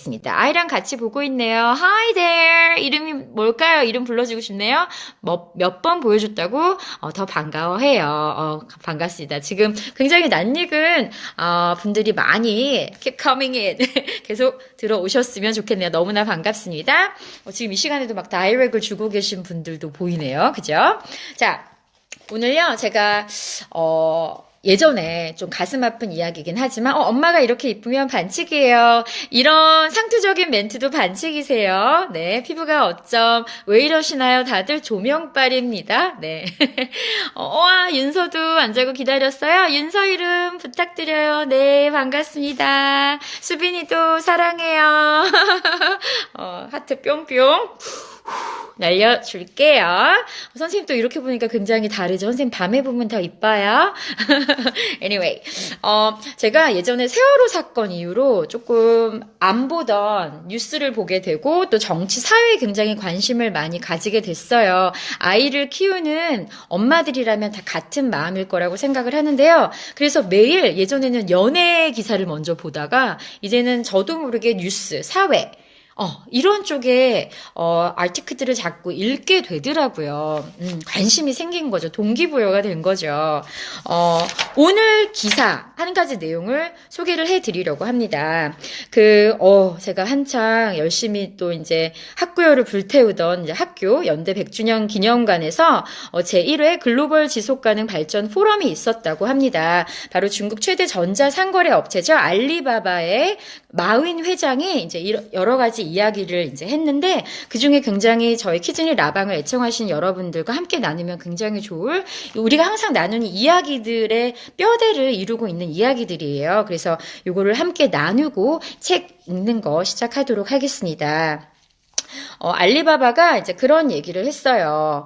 있습니다. 아이랑 같이 보고 있네요. Hi there. 이름이 뭘까요? 이름 불러주고 싶네요. 몇 번 보여줬다고 더 반가워해요. 반갑습니다. 지금 굉장히 낯익은 분들이 많이 keep coming in 계속 들어오셨으면 좋겠네요. 너무나 반갑습니다. 지금 이 시간에도 막 다이렉을 주고 계신 분들도 보이네요. 그죠? 자, 오늘요, 제가, 예전에 좀 가슴 아픈 이야기이긴 하지만, 엄마가 이렇게 이쁘면 반칙이에요. 이런 상투적인 멘트도 반칙이세요. 네, 피부가 어쩜, 왜 이러시나요? 다들 조명빨입니다. 네. 윤서도 안 자고 기다렸어요. 윤서 이름 부탁드려요. 네, 반갑습니다. 수빈이도 사랑해요. 하트 뿅뿅. 날려줄게요. 선생님 또 이렇게 보니까 굉장히 다르죠. 선생님 밤에 보면 더 이뻐요. Anyway, 제가 예전에 세월호 사건 이후로 조금 안 보던 뉴스를 보게 되고 또 정치, 사회에 굉장히 관심을 많이 가지게 됐어요. 아이를 키우는 엄마들이라면 다 같은 마음일 거라고 생각을 하는데요. 그래서 매일 예전에는 연예 기사를 먼저 보다가 이제는 저도 모르게 뉴스, 사회, 이런 쪽에, 아티클들을 자꾸 읽게 되더라고요. 관심이 생긴 거죠. 동기부여가 된 거죠. 오늘 기사 한 가지 내용을 소개를 해 드리려고 합니다. 제가 한창 열심히 또 이제 학구열을 불태우던 이제 학교 연대 100주년 기념관에서 제1회 글로벌 지속가능 발전 포럼이 있었다고 합니다. 바로 중국 최대 전자상거래 업체죠. 알리바바의 마윈 회장이 이제 여러 가지 이야기를 이제 했는데 그 중에 굉장히 저희 키즈니 라방을 애청하신 여러분들과 함께 나누면 굉장히 좋을 우리가 항상 나누는 이야기들의 뼈대를 이루고 있는 이야기들이에요. 그래서 요거를 함께 나누고 책 읽는 거 시작하도록 하겠습니다. 알리바바가 이제 그런 얘기를 했어요.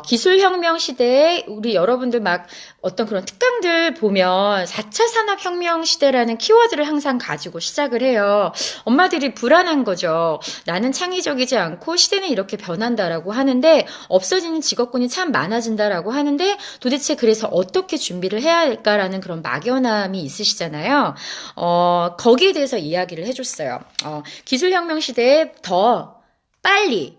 기술혁명 시대에 우리 여러분들 막 어떤 그런 특강들 보면 4차 산업혁명 시대라는 키워드를 항상 가지고 시작을 해요. 엄마들이 불안한 거죠. 나는 창의적이지 않고 시대는 이렇게 변한다라고 하는데 없어지는 직업군이 참 많아진다라고 하는데 도대체 그래서 어떻게 준비를 해야 할까라는 그런 막연함이 있으시잖아요. 거기에 대해서 이야기를 해줬어요. 기술혁명 시대에 더 빨리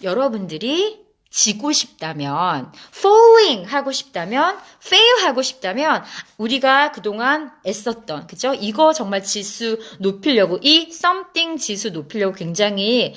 여러분들이 지고 싶다면, falling 하고 싶다면, fail 하고 싶다면, 우리가 그동안 애썼던, 그죠? 이거 정말 지수 높이려고, 이 something 지수 높이려고 굉장히,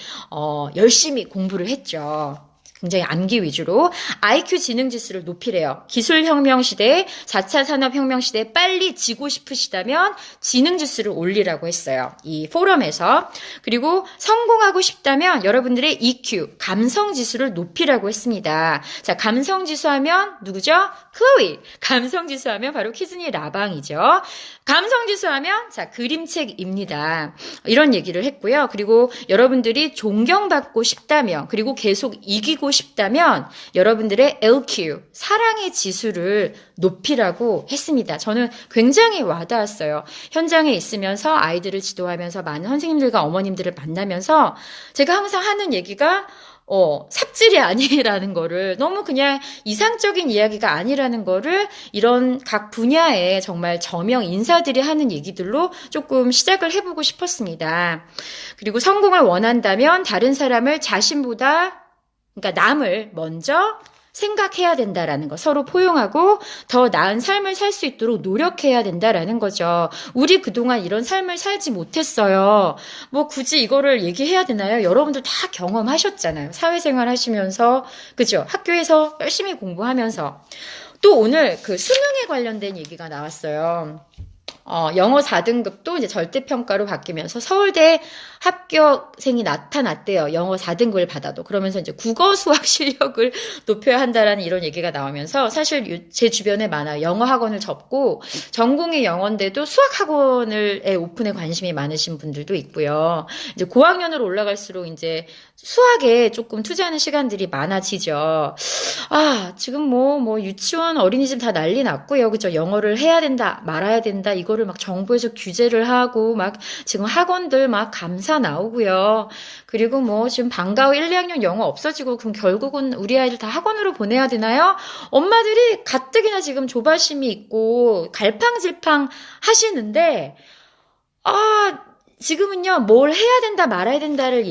열심히 공부를 했죠. 굉장히 암기 위주로 IQ 지능 지수를 높이래요. 기술혁명 시대에 4차 산업혁명 시대에 빨리 지고 싶으시다면 지능 지수를 올리라고 했어요. 이 포럼에서. 그리고 성공하고 싶다면 여러분들의 EQ, 감성 지수를 높이라고 했습니다. 자, 감성 지수 하면 누구죠? 클로이. 감성 지수 하면 바로 키즈니 라방이죠. 감성 지수 하면 자, 그림책입니다. 이런 얘기를 했고요. 그리고 여러분들이 존경받고 싶다면 그리고 계속 이기고 싶다면 여러분들의 LQ, 사랑의 지수를 높이라고 했습니다. 저는 굉장히 와닿았어요. 현장에 있으면서 아이들을 지도하면서 많은 선생님들과 어머님들을 만나면서 제가 항상 하는 얘기가 삽질이 아니라는 거를 너무 그냥 이상적인 이야기가 아니라는 거를 이런 각 분야에 정말 저명 인사들이 하는 얘기들로 조금 시작을 해보고 싶었습니다. 그리고 성공을 원한다면 다른 사람을 자신보다 그러니까 남을 먼저 생각해야 된다라는 거. 서로 포용하고 더 나은 삶을 살 수 있도록 노력해야 된다라는 거죠. 우리 그동안 이런 삶을 살지 못했어요. 뭐 굳이 이거를 얘기해야 되나요? 여러분들 다 경험하셨잖아요. 사회생활 하시면서, 그죠? 학교에서 열심히 공부하면서. 또 오늘 그 수능에 관련된 얘기가 나왔어요. 영어 4등급도 이제 절대평가로 바뀌면서 서울대 합격생이 나타났대요. 영어 4등급을 받아도. 그러면서 이제 국어 수학 실력을 높여야 한다라는 이런 얘기가 나오면서 사실 제 주변에 많아요. 영어 학원을 접고 전공이 영어인데도 수학 학원을 오픈에 관심이 많으신 분들도 있고요. 이제 고학년으로 올라갈수록 이제 수학에 조금 투자하는 시간들이 많아지죠. 지금 뭐 유치원 어린이집 다 난리 났고요. 그죠? 영어를 해야 된다, 말아야 된다. 이거를 막 정부에서 규제를 하고 막 지금 학원들 막 감사 나오고요. 그리고 뭐 지금 방과후 1, 2학년 영어 없어지고 그럼 결국은 우리 아이들 다 학원으로 보내야 되나요? 엄마들이 가뜩이나 지금 조바심이 있고 갈팡질팡 하시는데 지금은요, 뭘 해야 된다, 말아야 된다를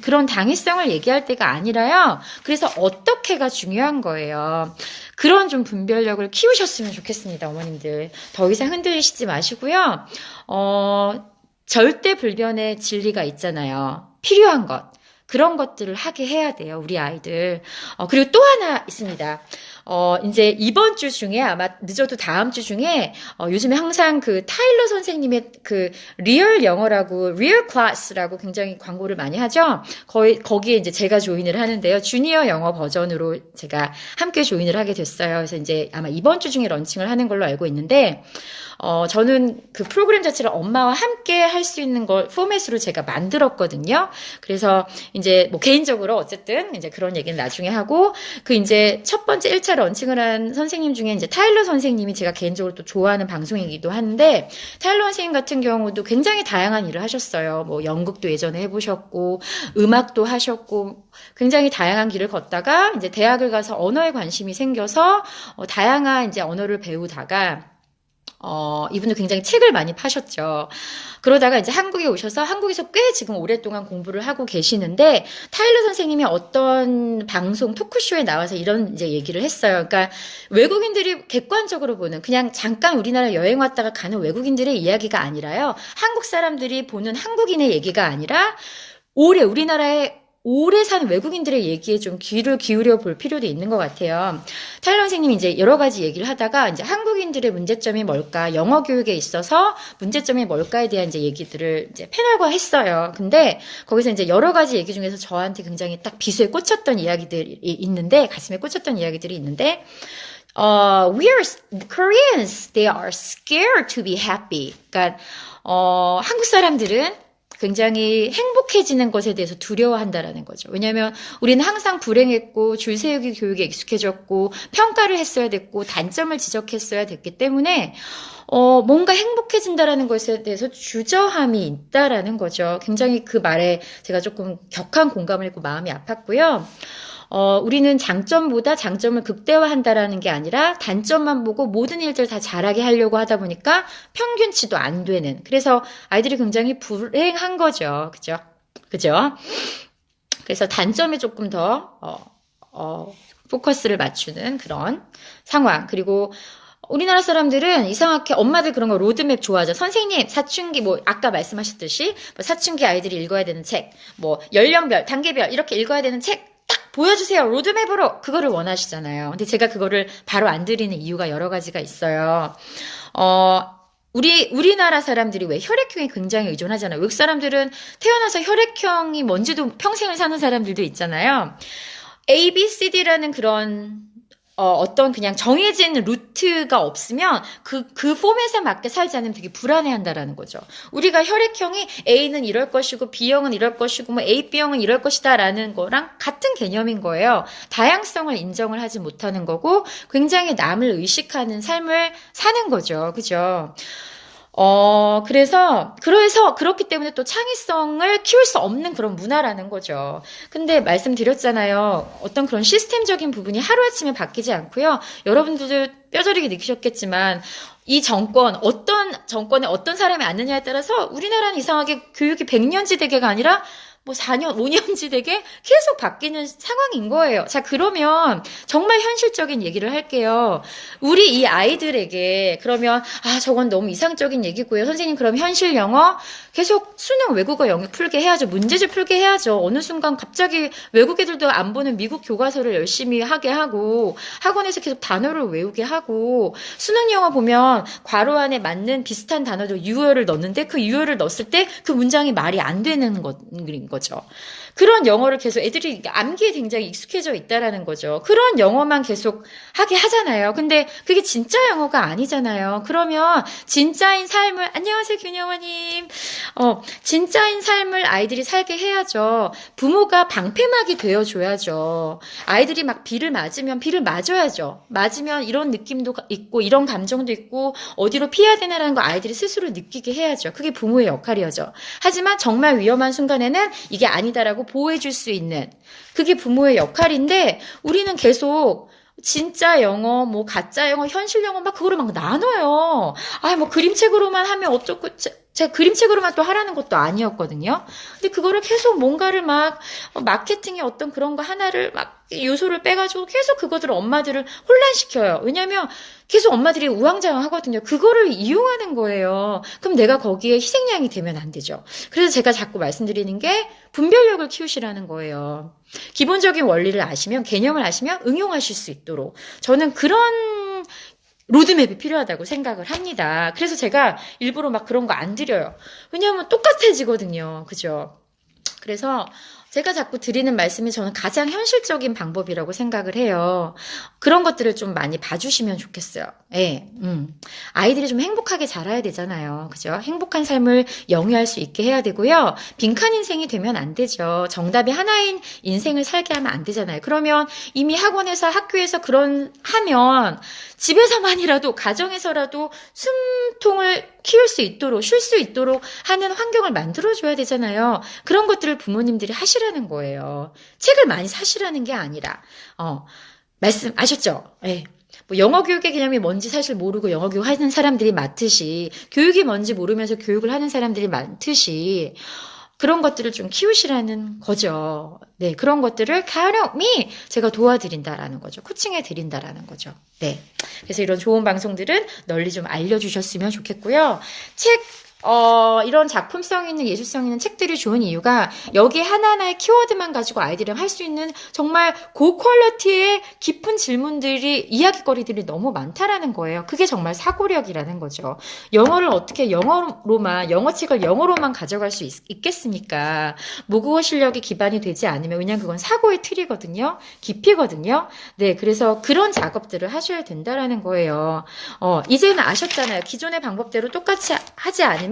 그런 당위성을 얘기할 때가 아니라요. 그래서 어떻게가 중요한 거예요. 그런 좀 분별력을 키우셨으면 좋겠습니다, 어머님들. 더 이상 흔들리시지 마시고요. 절대 불변의 진리가 있잖아요. 필요한 것. 그런 것들을 하게 해야 돼요, 우리 아이들. 그리고 또 하나 있습니다. 이제 이번 주 중에 아마 늦어도 다음 주 중에 요즘에 항상 그 타일러 선생님의 그 리얼 영어라고 리얼 클래스라고 굉장히 광고를 많이 하죠. 거기에 이제 제가 조인을 하는데요. 주니어 영어 버전으로 제가 함께 조인을 하게 됐어요. 그래서 이제 아마 이번 주 중에 런칭을 하는 걸로 알고 있는데 저는 그 프로그램 자체를 엄마와 함께 할 수 있는 걸 포맷으로 제가 만들었거든요. 그래서 이제 뭐 개인적으로 어쨌든 이제 그런 얘기는 나중에 하고 그 이제 첫 번째 1차 런칭을 한 선생님 중에 이제 타일러 선생님이 제가 개인적으로 또 좋아하는 방송이기도 한데 타일러 선생님 같은 경우도 굉장히 다양한 일을 하셨어요. 뭐 연극도 예전에 해보셨고 음악도 하셨고 굉장히 다양한 길을 걷다가 이제 대학을 가서 언어에 관심이 생겨서 다양한 이제 언어를 배우다가 이분도 굉장히 책을 많이 파셨죠. 그러다가 이제 한국에 오셔서 한국에서 꽤 지금 오랫동안 공부를 하고 계시는데 타일러 선생님이 어떤 방송 토크쇼에 나와서 이런 이제 얘기를 했어요. 그러니까 외국인들이 객관적으로 보는 그냥 잠깐 우리나라 여행 왔다가 가는 외국인들의 이야기가 아니라요. 한국 사람들이 보는 한국인의 얘기가 아니라 우리나라에 오래 산 외국인들의 얘기에 좀 귀를 기울여 볼 필요도 있는 것 같아요. 타일러 선생님이 이제 여러 가지 얘기를 하다가 이제 한국인들의 문제점이 뭘까, 영어 교육에 있어서 문제점이 뭘까에 대한 이제 얘기들을 이제 패널과 했어요. 근데 거기서 이제 여러 가지 얘기 중에서 저한테 굉장히 딱 비수에 꽂혔던 이야기들이 있는데, 가슴에 꽂혔던 이야기들이 있는데, Koreans, they are scared to be happy. 그러니까, 한국 사람들은 굉장히 행복해지는 것에 대해서 두려워한다라는 거죠. 왜냐하면 우리는 항상 불행했고 줄 세우기 교육에 익숙해졌고 평가를 했어야 됐고 단점을 지적했어야 됐기 때문에 뭔가 행복해진다라는 것에 대해서 주저함이 있다라는 거죠. 굉장히 그 말에 제가 조금 격한 공감을 했고 마음이 아팠고요. 우리는 장점보다 장점을 극대화한다라는 게 아니라 단점만 보고 모든 일들 다 잘하게 하려고 하다 보니까 평균치도 안 되는. 그래서 아이들이 굉장히 불행한 거죠. 그죠? 그죠? 그래서 단점에 조금 더, 포커스를 맞추는 그런 상황. 그리고 우리나라 사람들은 이상하게 엄마들 그런 거 로드맵 좋아하죠. 선생님, 사춘기, 뭐, 아까 말씀하셨듯이, 뭐 사춘기 아이들이 읽어야 되는 책, 뭐, 연령별, 단계별, 이렇게 읽어야 되는 책, 딱 보여주세요. 로드맵으로. 그거를 원하시잖아요. 근데 제가 그거를 바로 안 드리는 이유가 여러 가지가 있어요. 우리나라 사람들이 왜 혈액형에 굉장히 의존하잖아요. 외국 사람들은 태어나서 혈액형이 뭔지도 평생을 사는 사람들도 있잖아요. A, B, C, D라는 그런 어떤 그냥 정해진 루트가 없으면 그 포맷에 맞게 살지 않으면 되게 불안해한다라는 거죠. 우리가 혈액형이 A는 이럴 것이고 B형은 이럴 것이고 뭐 AB형은 이럴 것이다라는 거랑 같은 개념인 거예요. 다양성을 인정을 하지 못하는 거고 굉장히 남을 의식하는 삶을 사는 거죠. 그죠? 그래서 그렇기 때문에 또 창의성을 키울 수 없는 그런 문화라는 거죠. 근데 말씀드렸잖아요. 어떤 그런 시스템적인 부분이 하루아침에 바뀌지 않고요. 여러분들도 뼈저리게 느끼셨겠지만, 이 어떤 정권에 어떤 사람이 앉느냐에 따라서 우리나라는 이상하게 교육이 100년지대계가 아니라 뭐 4년, 5년지대계 계속 바뀌는 상황인 거예요. 자, 그러면 정말 현실적인 얘기를 할게요. 우리 이 아이들에게 그러면 저건 너무 이상적인 얘기고요. 선생님 그럼 현실 영어 계속 수능 외국어 영역 풀게 해야죠. 문제집 풀게 해야죠. 어느 순간 갑자기 외국 애들도 안 보는 미국 교과서를 열심히 하게 하고 학원에서 계속 단어를 외우게 하고 수능 영어 보면 괄호 안에 맞는 비슷한 단어도 유효를 넣는데 그 유효를 넣었을 때 그 문장이 말이 안 되는 거죠. 그런 영어를 계속 애들이 암기에 굉장히 익숙해져 있다라는 거죠. 그런 영어만 계속 하게 하잖아요. 근데 그게 진짜 영어가 아니잖아요. 그러면 진짜인 삶을 안녕하세요, 균영아님. 진짜인 삶을 아이들이 살게 해야죠. 부모가 방패막이 되어줘야죠. 아이들이 막 비를 맞으면 비를 맞아야죠. 맞으면 이런 느낌도 있고 이런 감정도 있고 어디로 피해야 되나라는 거 아이들이 스스로 느끼게 해야죠. 그게 부모의 역할이죠. 하지만 정말 위험한 순간에는 이게 아니다라고 보호해줄 수 있는 그게 부모의 역할인데 우리는 계속 진짜 영어, 뭐 가짜 영어, 현실 영어 막 그거를 막 나눠요. 뭐 그림책으로만 하면 어쩌고 제가 그림책으로만 또 하라는 것도 아니었거든요. 근데 그거를 계속 뭔가를 막 마케팅의 어떤 그런 거 하나를 막 요소를 빼가지고 계속 그거들을 엄마들을 혼란시켜요. 왜냐면 계속 엄마들이 우왕좌왕 하거든요. 그거를 이용하는 거예요. 그럼 내가 거기에 희생양이 되면 안 되죠. 그래서 제가 자꾸 말씀드리는 게 분별력을 키우시라는 거예요. 기본적인 원리를 아시면, 개념을 아시면 응용하실 수 있도록. 저는 그런 로드맵이 필요하다고 생각을 합니다. 그래서 제가 일부러 막 그런 거 안 드려요. 왜냐하면 똑같아지거든요. 그죠? 그래서 제가 자꾸 드리는 말씀이 저는 가장 현실적인 방법이라고 생각을 해요. 그런 것들을 좀 많이 봐주시면 좋겠어요. 예, 아이들이 좀 행복하게 자라야 되잖아요. 그죠? 행복한 삶을 영위할 수 있게 해야 되고요. 빈칸 인생이 되면 안 되죠. 정답이 하나인 인생을 살게 하면 안 되잖아요. 그러면 이미 학원에서 학교에서 하면 집에서만이라도 가정에서라도 숨통을 키울 수 있도록 쉴 수 있도록 하는 환경을 만들어줘야 되잖아요. 그런 것들을 부모님들이 하시라는 거예요. 책을 많이 사시라는 게 아니라 말씀 아셨죠? 예. 뭐 영어 교육의 개념이 뭔지 사실 모르고 영어 교육 하는 사람들이 많듯이 교육이 뭔지 모르면서 교육을 하는 사람들이 많듯이 그런 것들을 좀 키우시라는 거죠. 네, 그런 것들을 count on me 제가 도와드린다라는 거죠. 코칭해 드린다라는 거죠. 네, 그래서 이런 좋은 방송들은 널리 좀 알려주셨으면 좋겠고요. 이런 작품성 있는 예술성 있는 책들이 좋은 이유가 여기 하나하나의 키워드만 가지고 아이들이랑 할 수 있는 정말 고퀄리티의 깊은 질문들이 이야기거리들이 너무 많다라는 거예요. 그게 정말 사고력이라는 거죠. 영어를 어떻게 영어 책을 영어로만 가져갈 수 있겠습니까? 모국어 실력이 기반이 되지 않으면 왜냐면 그건 사고의 틀이거든요. 깊이거든요. 네, 그래서 그런 작업들을 하셔야 된다라는 거예요. 이제는 아셨잖아요. 기존의 방법대로 똑같이 하지 않으면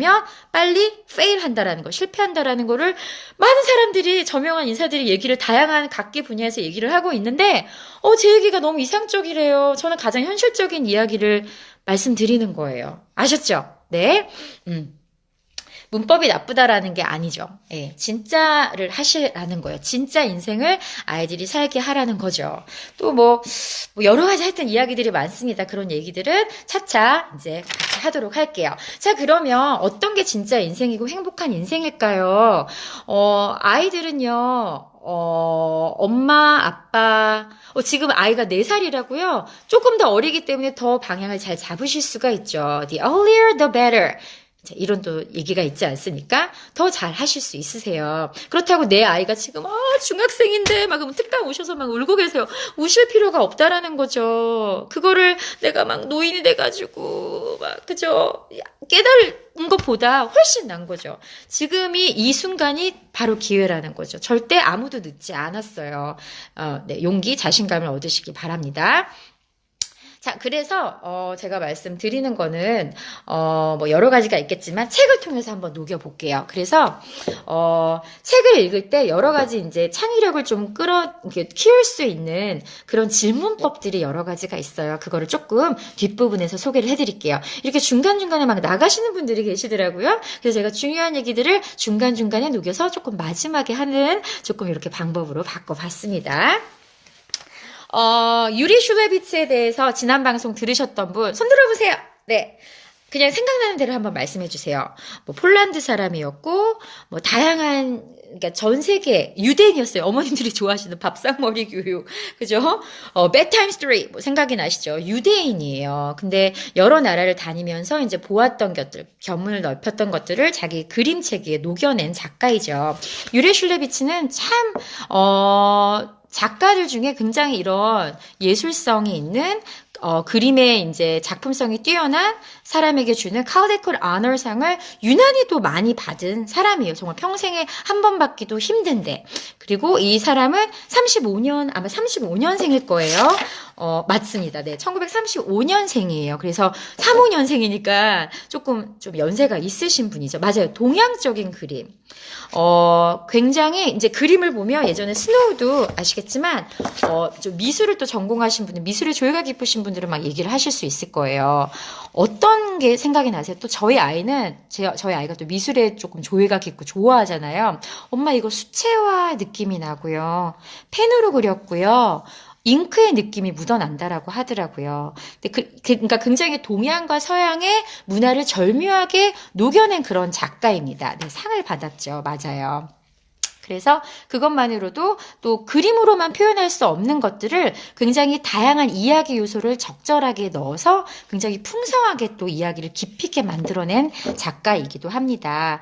빨리 fail 한다라는 거, 실패한다라는 거를 많은 사람들이 저명한 인사들이 얘기를 다양한 각기 분야에서 얘기를 하고 있는데 제 얘기가 너무 이상적이래요. 저는 가장 현실적인 이야기를 말씀드리는 거예요. 아셨죠? 네. 문법이 나쁘다라는 게 아니죠. 예, 진짜를 하시라는 거예요. 진짜 인생을 아이들이 살게 하라는 거죠. 또 뭐 여러 가지 하여튼 이야기들이 많습니다. 그런 얘기들은 차차 이제 같이 하도록 할게요. 자, 그러면 어떤 게 진짜 인생이고 행복한 인생일까요? 아이들은요, 엄마, 아빠, 지금 아이가 4살이라고요? 조금 더 어리기 때문에 더 방향을 잘 잡으실 수가 있죠. The earlier, the better. 이런 또 얘기가 있지 않습니까? 더 잘 하실 수 있으세요. 그렇다고 내 아이가 지금 중학생인데 막 그러면 특강 오셔서 막 울고 계세요. 우실 필요가 없다라는 거죠. 그거를 내가 막 노인이 돼가지고 막 그죠? 깨달은 것보다 훨씬 난 거죠. 지금이 이 순간이 바로 기회라는 거죠. 절대 아무도 늦지 않았어요. 네, 용기, 자신감을 얻으시기 바랍니다. 자, 그래서 제가 말씀드리는 거는 뭐 여러 가지가 있겠지만 책을 통해서 한번 녹여볼게요. 그래서 책을 읽을 때 여러 가지 이제 창의력을 좀 이렇게 키울 수 있는 그런 질문법들이 여러 가지가 있어요. 그거를 조금 뒷부분에서 소개를 해드릴게요. 이렇게 중간중간에 막 나가시는 분들이 계시더라고요. 그래서 제가 중요한 얘기들을 중간중간에 녹여서 조금 마지막에 하는 조금 이렇게 방법으로 바꿔봤습니다. 유리 슐레비츠에 대해서 지난 방송 들으셨던 분, 손 들어보세요. 네. 그냥 생각나는 대로 한번 말씀해 주세요. 뭐, 폴란드 사람이었고, 뭐, 다양한, 그러니까 전 세계, 유대인이었어요. 어머님들이 좋아하시는 밥상머리 교육. 그죠? bedtime story. 뭐, 생각이 나시죠? 유대인이에요. 근데 여러 나라를 다니면서 이제 보았던 것들, 견문을 넓혔던 것들을 자기 그림책에 녹여낸 작가이죠. 유리 슐레비츠는 참, 작가들 중에 굉장히 이런 예술성이 있는 그림의 이제 작품성이 뛰어난 사람에게 주는 카우데컬 아너상을 유난히도 많이 받은 사람이에요. 정말 평생에 한 번 받기도 힘든데. 그리고 이 사람은 아마 35년생일 거예요. 맞습니다. 네, 1935년생이에요. 그래서 35년생이니까 조금 좀 연세가 있으신 분이죠. 맞아요. 동양적인 그림. 굉장히 이제 그림을 보면 예전에 스노우도 아시겠지만, 좀 미술을 또 전공하신 분들, 미술에 조예가 깊으신 분들은 막 얘기를 하실 수 있을 거예요. 어떤 게 생각이 나세요? 또 저희 아이가 또 미술에 조금 조예가 깊고 좋아하잖아요. 엄마 이거 수채화 느낌이 나고요. 펜으로 그렸고요. 잉크의 느낌이 묻어난다라고 하더라고요. 근데 그러니까 굉장히 동양과 서양의 문화를 절묘하게 녹여낸 그런 작가입니다. 네, 상을 받았죠. 맞아요. 그래서 그것만으로도 또 그림으로만 표현할 수 없는 것들을 굉장히 다양한 이야기 요소를 적절하게 넣어서 굉장히 풍성하게 또 이야기를 깊이 있게 만들어낸 작가이기도 합니다.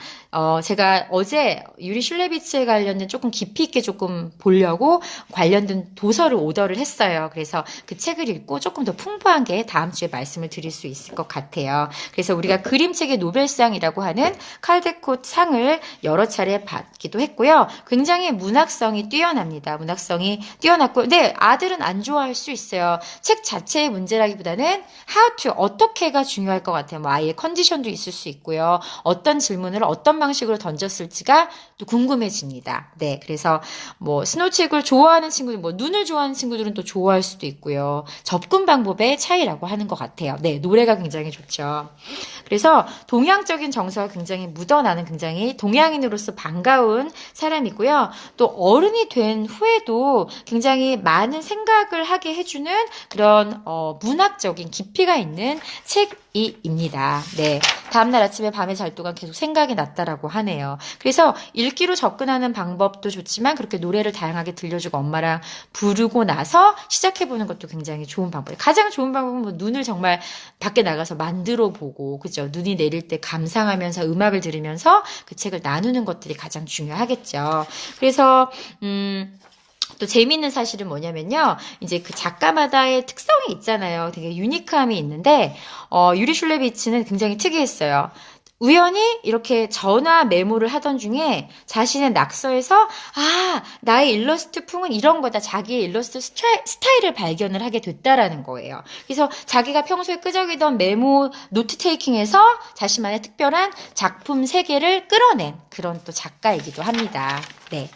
제가 어제 유리 슐레비츠에 관련된 조금 깊이 있게 조금 보려고 관련된 도서를 오더를 했어요. 그래서 그 책을 읽고 조금 더 풍부하게 다음 주에 말씀을 드릴 수 있을 것 같아요. 그래서 우리가 그림책의 노벨상이라고 하는 칼데콧 상을 여러 차례 받기도 했고요. 굉장히 문학성이 뛰어납니다. 문학성이 뛰어났고, 근데 아들은 안 좋아할 수 있어요. 책 자체의 문제라기보다는 how to, 어떻게가 중요할 것 같아요. 뭐 아이의 컨디션도 있을 수 있고요. 어떤 질문을 어떤 방식으로 던졌을지가 또 궁금해집니다. 네, 그래서 뭐 스노우책을 좋아하는 친구들, 뭐 눈을 좋아하는 친구들은 또 좋아할 수도 있고요. 접근 방법의 차이라고 하는 것 같아요. 네, 노래가 굉장히 좋죠. 그래서 동양적인 정서가 굉장히 묻어나는 굉장히 동양인으로서 반가운 사람이고요. 또 어른이 된 후에도 굉장히 많은 생각을 하게 해주는 그런 문학적인 깊이가 있는 책입니다. 네, 다음날 아침에 밤에 잘 동안 계속 생각이 났다라고 하네요. 그래서 읽기로 접근하는 방법도 좋지만 그렇게 노래를 다양하게 들려주고 엄마랑 부르고 나서 시작해보는 것도 굉장히 좋은 방법이에요. 가장 좋은 방법은 뭐 눈을 정말 밖에 나가서 만들어 보고, 그죠? 눈이 내릴 때 감상하면서 음악을 들으면서 그 책을 나누는 것들이 가장 중요하겠죠. 그래서, 또 재미있는 사실은 뭐냐면요. 이제 그 작가마다의 특성이 있잖아요. 되게 유니크함이 있는데, 유리 슐레비츠는 굉장히 특이했어요. 우연히 이렇게 전화 메모를 하던 중에 자신의 낙서에서 나의 일러스트 풍은 이런 거다. 자기의 일러스트 스타일을 발견을 하게 됐다라는 거예요. 그래서 자기가 평소에 끄적이던 메모 노트 테이킹에서 자신만의 특별한 작품 세계를 끌어낸 그런 또 작가이기도 합니다. 네.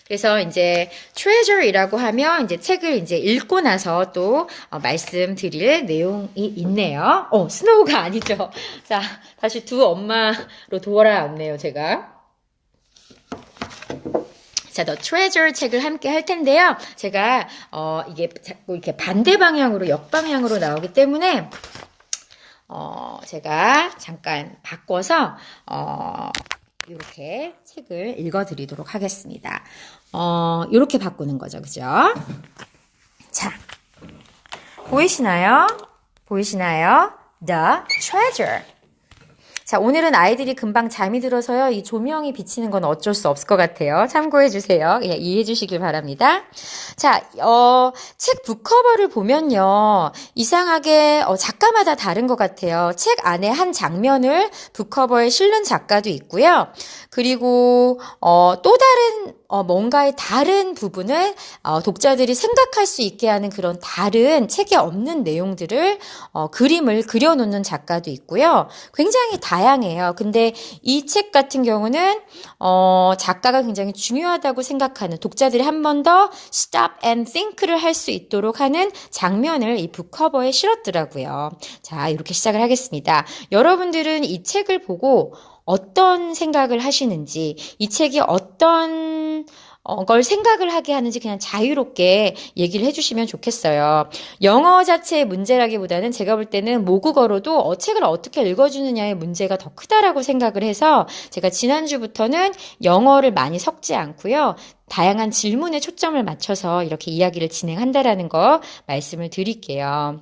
그래서 이제 treasure이라고 하면 이제 책을 이제 읽고 나서 또 말씀드릴 내용이 있네요. 스노우가 아니죠. 자, 다시 두 엄마로 돌아왔네요, 제가. 자, The Treasure 책을 함께 할 텐데요. 제가 이게 자꾸 이렇게 반대 방향으로 역방향으로 나오기 때문에 제가 잠깐 바꿔서 이렇게 책을 읽어드리도록 하겠습니다. 이렇게 바꾸는 거죠. 그죠? 자, 보이시나요? 보이시나요? The Treasure. 자, 오늘은 아이들이 금방 잠이 들어서요. 이 조명이 비치는 건 어쩔 수 없을 것 같아요. 참고해 주세요. 예, 이해해 주시길 바랍니다. 자, 책 북커버를 보면요. 이상하게 작가마다 다른 것 같아요. 책 안에 한 장면을 북커버에 실는 작가도 있고요. 그리고 또 다른 뭔가의 다른 부분을 독자들이 생각할 수 있게 하는 그런 다른 책에 없는 내용들을 그림을 그려놓는 작가도 있고요. 굉장히 다양해요. 근데 이 책 같은 경우는 작가가 굉장히 중요하다고 생각하는 독자들이 한 번 더 stop and think를 할 수 있도록 하는 장면을 이 북커버에 실었더라고요. 자, 이렇게 시작을 하겠습니다. 여러분들은 이 책을 보고 어떤 생각을 하시는지, 이 책이 어떤 걸 생각을 하게 하는지 그냥 자유롭게 얘기를 해주시면 좋겠어요. 영어 자체의 문제라기보다는 제가 볼 때는 모국어로도 책을 어떻게 읽어주느냐의 문제가 더 크다라고 생각을 해서 제가 지난주부터는 영어를 많이 섞지 않고요. 다양한 질문에 초점을 맞춰서 이렇게 이야기를 진행한다라는 거 말씀을 드릴게요.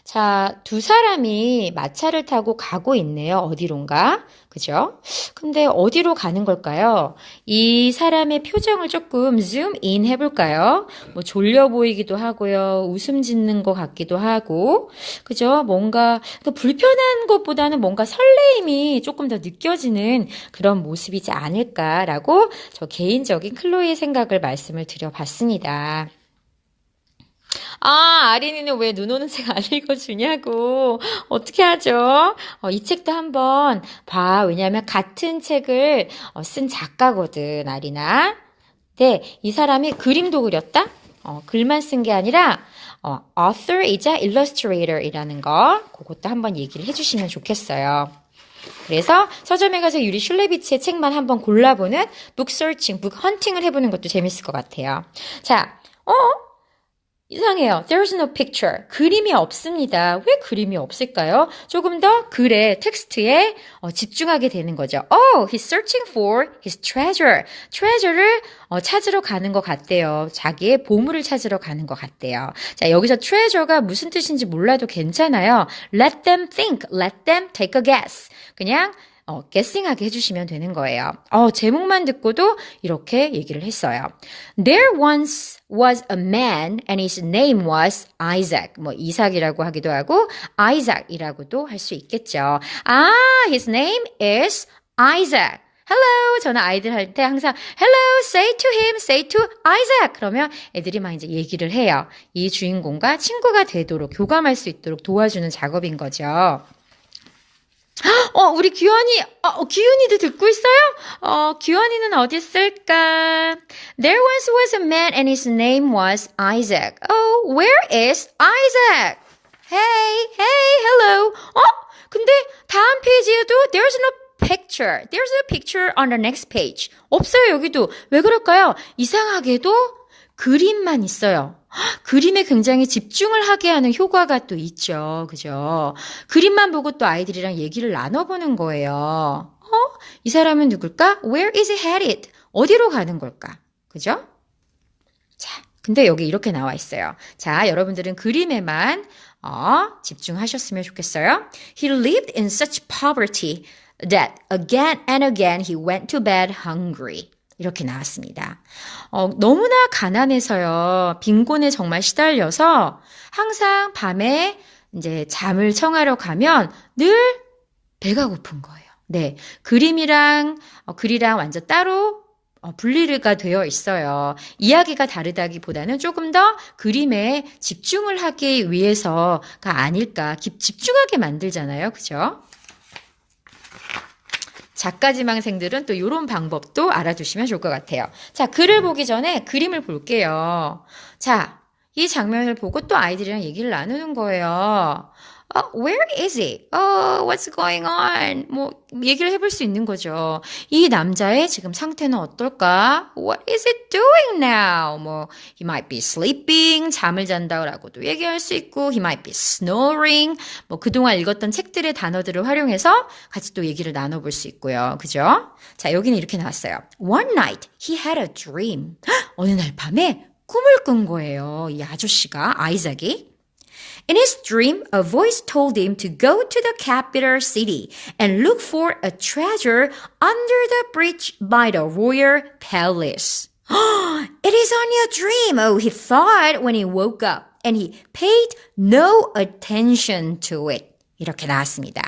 자, 두 사람이 마차를 타고 가고 있네요. 어디론가. 그죠? 근데 어디로 가는 걸까요? 이 사람의 표정을 조금 줌인 해볼까요? 뭐 졸려 보이기도 하고요. 웃음 짓는 것 같기도 하고. 그죠? 뭔가 더 불편한 것보다는 뭔가 설레임이 조금 더 느껴지는 그런 모습이지 않을까라고 저 개인적인 클로이의 생각을 말씀을 드려봤습니다. 아린이는 왜 눈 오는 책 안 읽어주냐고. 어떻게 하죠? 이 책도 한번 봐. 왜냐하면 같은 책을 쓴 작가거든, 아린아. 네, 이 사람이 그림도 그렸다? 글만 쓴 게 아니라 author이자 illustrator이라는 거 그것도 한번 얘기를 해주시면 좋겠어요. 그래서 서점에 가서 유리 슐레비츠의 책만 한번 골라보는 북 서칭, 북 헌팅을 해보는 것도 재밌을 것 같아요. 자, 이상해요. There's no picture. 그림이 없습니다. 왜 그림이 없을까요? 조금 더 글의 텍스트에 집중하게 되는 거죠. Oh, he's searching for his treasure. treasure를 찾으러 가는 것 같대요. 자기의 보물을 찾으러 가는 것 같대요. 자, 여기서 treasure가 무슨 뜻인지 몰라도 괜찮아요. Let them think. Let them take a guess. 그냥 guessing하게 해주시면 되는 거예요. 제목만 듣고도 이렇게 얘기를 했어요. There once was a man and his name was Isaac. 뭐 이삭이라고 하기도 하고 Isaac이라고도 할 수 있겠죠. His name is Isaac. Hello. 저는 아이들 할 때 항상 Hello, say to him, say to Isaac. 그러면 애들이 막 이제 얘기를 해요. 이 주인공과 친구가 되도록 교감할 수 있도록 도와주는 작업인 거죠. 우리 규현이도 듣고 있어요? 규현이는 어디 있을까? There once was a man and his name was Isaac. Oh, where is Isaac? Hey, hello. 근데 다음 페이지에도 there's no picture. There's no picture on the next page. 없어요, 여기도. 왜 그럴까요? 이상하게도 그림만 있어요. 그림에 굉장히 집중을 하게 하는 효과가 또 있죠. 그죠? 그림만 보고 또 아이들이랑 얘기를 나눠보는 거예요. 이 사람은 누굴까? Where is he headed? 어디로 가는 걸까? 그죠? 자, 근데 여기 이렇게 나와 있어요. 자, 여러분들은 그림에만 집중하셨으면 좋겠어요. He lived in such poverty that again and again he went to bed hungry. 이렇게 나왔습니다. 너무나 가난해서요. 빈곤에 정말 시달려서 항상 밤에 이제 잠을 청하러 가면 늘 배가 고픈 거예요. 네. 그림이랑 글이랑 완전 따로 분리가 되어 있어요. 이야기가 다르다기보다는 조금 더 그림에 집중을 하기 위해서가 아닐까. 집중하게 만들잖아요. 그죠? 작가지망생들은 또 이런 방법도 알아두시면 좋을 것 같아요. 자, 글을 보기 전에 그림을 볼게요. 자, 이 장면을 보고 또 아이들이랑 얘기를 나누는 거예요. Where is he? What's going on? 뭐 얘기를 해볼 수 있는 거죠. 이 남자의 지금 상태는 어떨까? What is he doing now? 뭐 he might be sleeping, 잠을 잔다라고도 얘기할 수 있고 he might be snoring. 뭐 그동안 읽었던 책들의 단어들을 활용해서 같이 또 얘기를 나눠볼 수 있고요. 그죠? 자, 여기는 이렇게 나왔어요. One night he had a dream. 어느 날 밤에 꿈을 꾼 거예요. 이 아저씨가 아이작이. In his dream, a voice told him to go to the capital city and look for a treasure under the bridge by the royal palace. It is only a dream, he thought when he woke up, and he paid no attention to it. 이렇게 나왔습니다.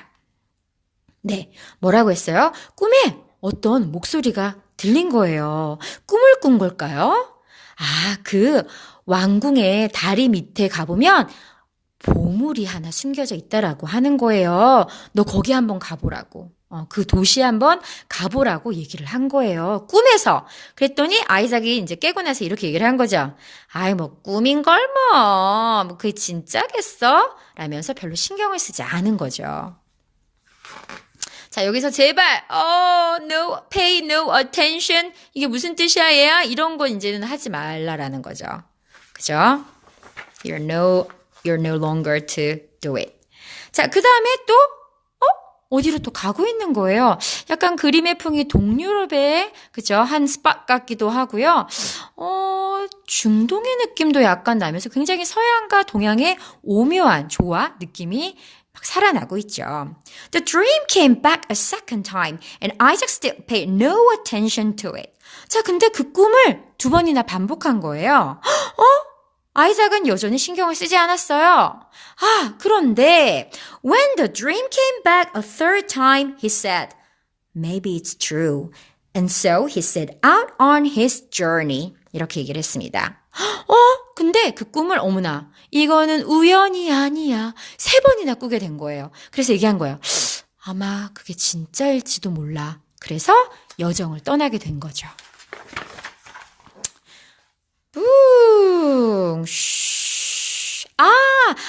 네, 뭐라고 했어요? 꿈에 어떤 목소리가 들린 거예요. 꿈을 꾼 걸까요? 그 왕궁의 다리 밑에 가보면 보물이 하나 숨겨져 있다라고 하는 거예요. 너 거기 한번 가보라고. 그 도시에 한번 가보라고 얘기를 한 거예요. 꿈에서. 그랬더니 아이작이 이제 깨고 나서 이렇게 얘기를 한 거죠. 뭐 꿈인걸 뭐 그게 진짜겠어? 라면서 별로 신경을 쓰지 않은 거죠. 자, 여기서 제발 no, pay no attention. 이게 무슨 뜻이야, 얘야? 이런 거 이제는 하지 말라라는 거죠. 그죠? You're no longer to do it. 자, 그 다음에 또, 어디로 또 가고 있는 거예요. 약간 그림의 풍이 동유럽의, 그죠? 한 스팟 같기도 하고요. 중동의 느낌도 약간 나면서 굉장히 서양과 동양의 오묘한 조화 느낌이 막 살아나고 있죠. The dream came back a second time and Isaac still paid no attention to it. 자, 근데 그 꿈을 두 번이나 반복한 거예요. 아이작은 여전히 신경을 쓰지 않았어요. 그런데 when the dream came back a third time, he said, maybe it's true. And so he set out on his journey. 이렇게 얘기를 했습니다. 근데 그 꿈을 어머나 이거는 우연이 아니야. 세 번이나 꾸게 된 거예요. 그래서 얘기한 거예요. 아마 그게 진짜일지도 몰라. 그래서 여정을 떠나게 된 거죠.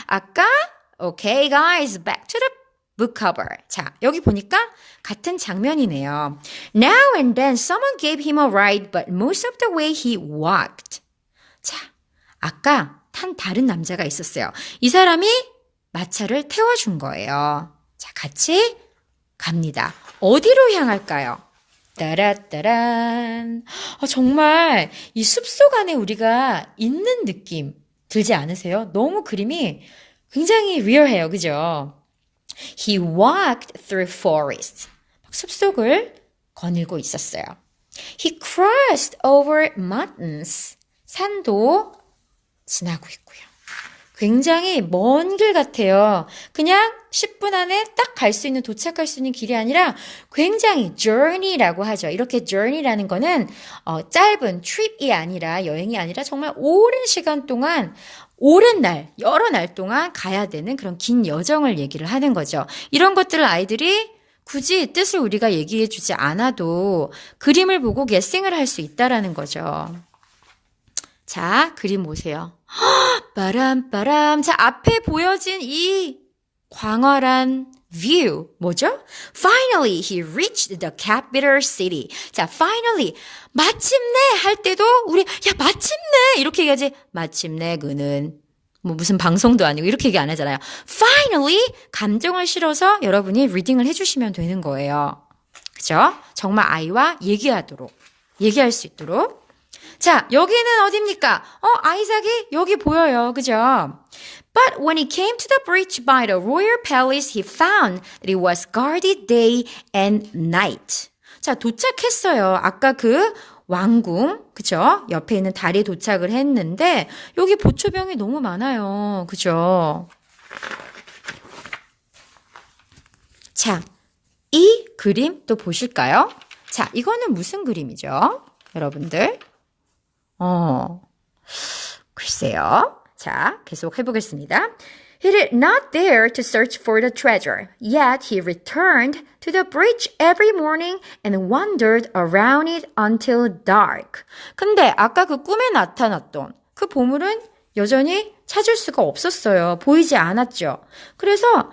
아까 Okay guys, back to the book cover. 자, 여기 보니까 같은 장면이네요. Now and then someone gave him a ride, but most of the way he walked. 자, 아까 한 다른 남자가 있었어요. 이 사람이 마차를 태워준 거예요. 자, 같이 갑니다. 어디로 향할까요? 따라따란. 정말 이 숲속 안에 우리가 있는 느낌 들지 않으세요? 너무 그림이 굉장히 리얼해요. 그죠? He walked through forest. 숲속을 거닐고 있었어요. He crossed over mountains. 산도 지나고 있고요. 굉장히 먼 길 같아요. 그냥 10분 안에 딱 갈 수 있는, 도착할 수 있는 길이 아니라 굉장히 journey라고 하죠. 이렇게 journey라는 거는 짧은 trip이 아니라, 여행이 아니라 정말 오랜 시간 동안, 오랜 날, 여러 날 동안 가야 되는 그런 긴 여정을 얘기를 하는 거죠. 이런 것들을 아이들이 굳이 뜻을 우리가 얘기해 주지 않아도 그림을 보고 guessing을 할 수 있다라는 거죠. 자, 그림 보세요. 빠람빠람. 자, 앞에 보여진 이 광활한 view. 뭐죠? Finally, he reached the capital city. 자, finally. 마침내 할 때도 우리, 야, 마침내! 이렇게 얘기하지. 마침내 그는. 뭐 무슨 방송도 아니고 이렇게 얘기 안 하잖아요. Finally, 감정을 실어서 여러분이 리딩을 해주시면 되는 거예요. 그죠? 정말 아이와 얘기할 수 있도록. 자, 여기는 어디입니까? 아이작이 여기 보여요. 그죠? But when he came to the bridge by the royal palace, he found that it was guarded day and night. 자, 도착했어요. 아까 그 왕궁, 그죠? 옆에 있는 다리에 도착을 했는데, 여기 보초병이 너무 많아요. 그죠? 자, 이 그림 또 보실까요? 자, 이거는 무슨 그림이죠? 여러분들? 글쎄요. 자, 계속 해보겠습니다. He did not dare to search for the treasure, yet he returned to the bridge every morning and wandered around it until dark. 근데 아까 그 꿈에 나타났던 그 보물은 여전히 찾을 수가 없었어요. 보이지 않았죠. 그래서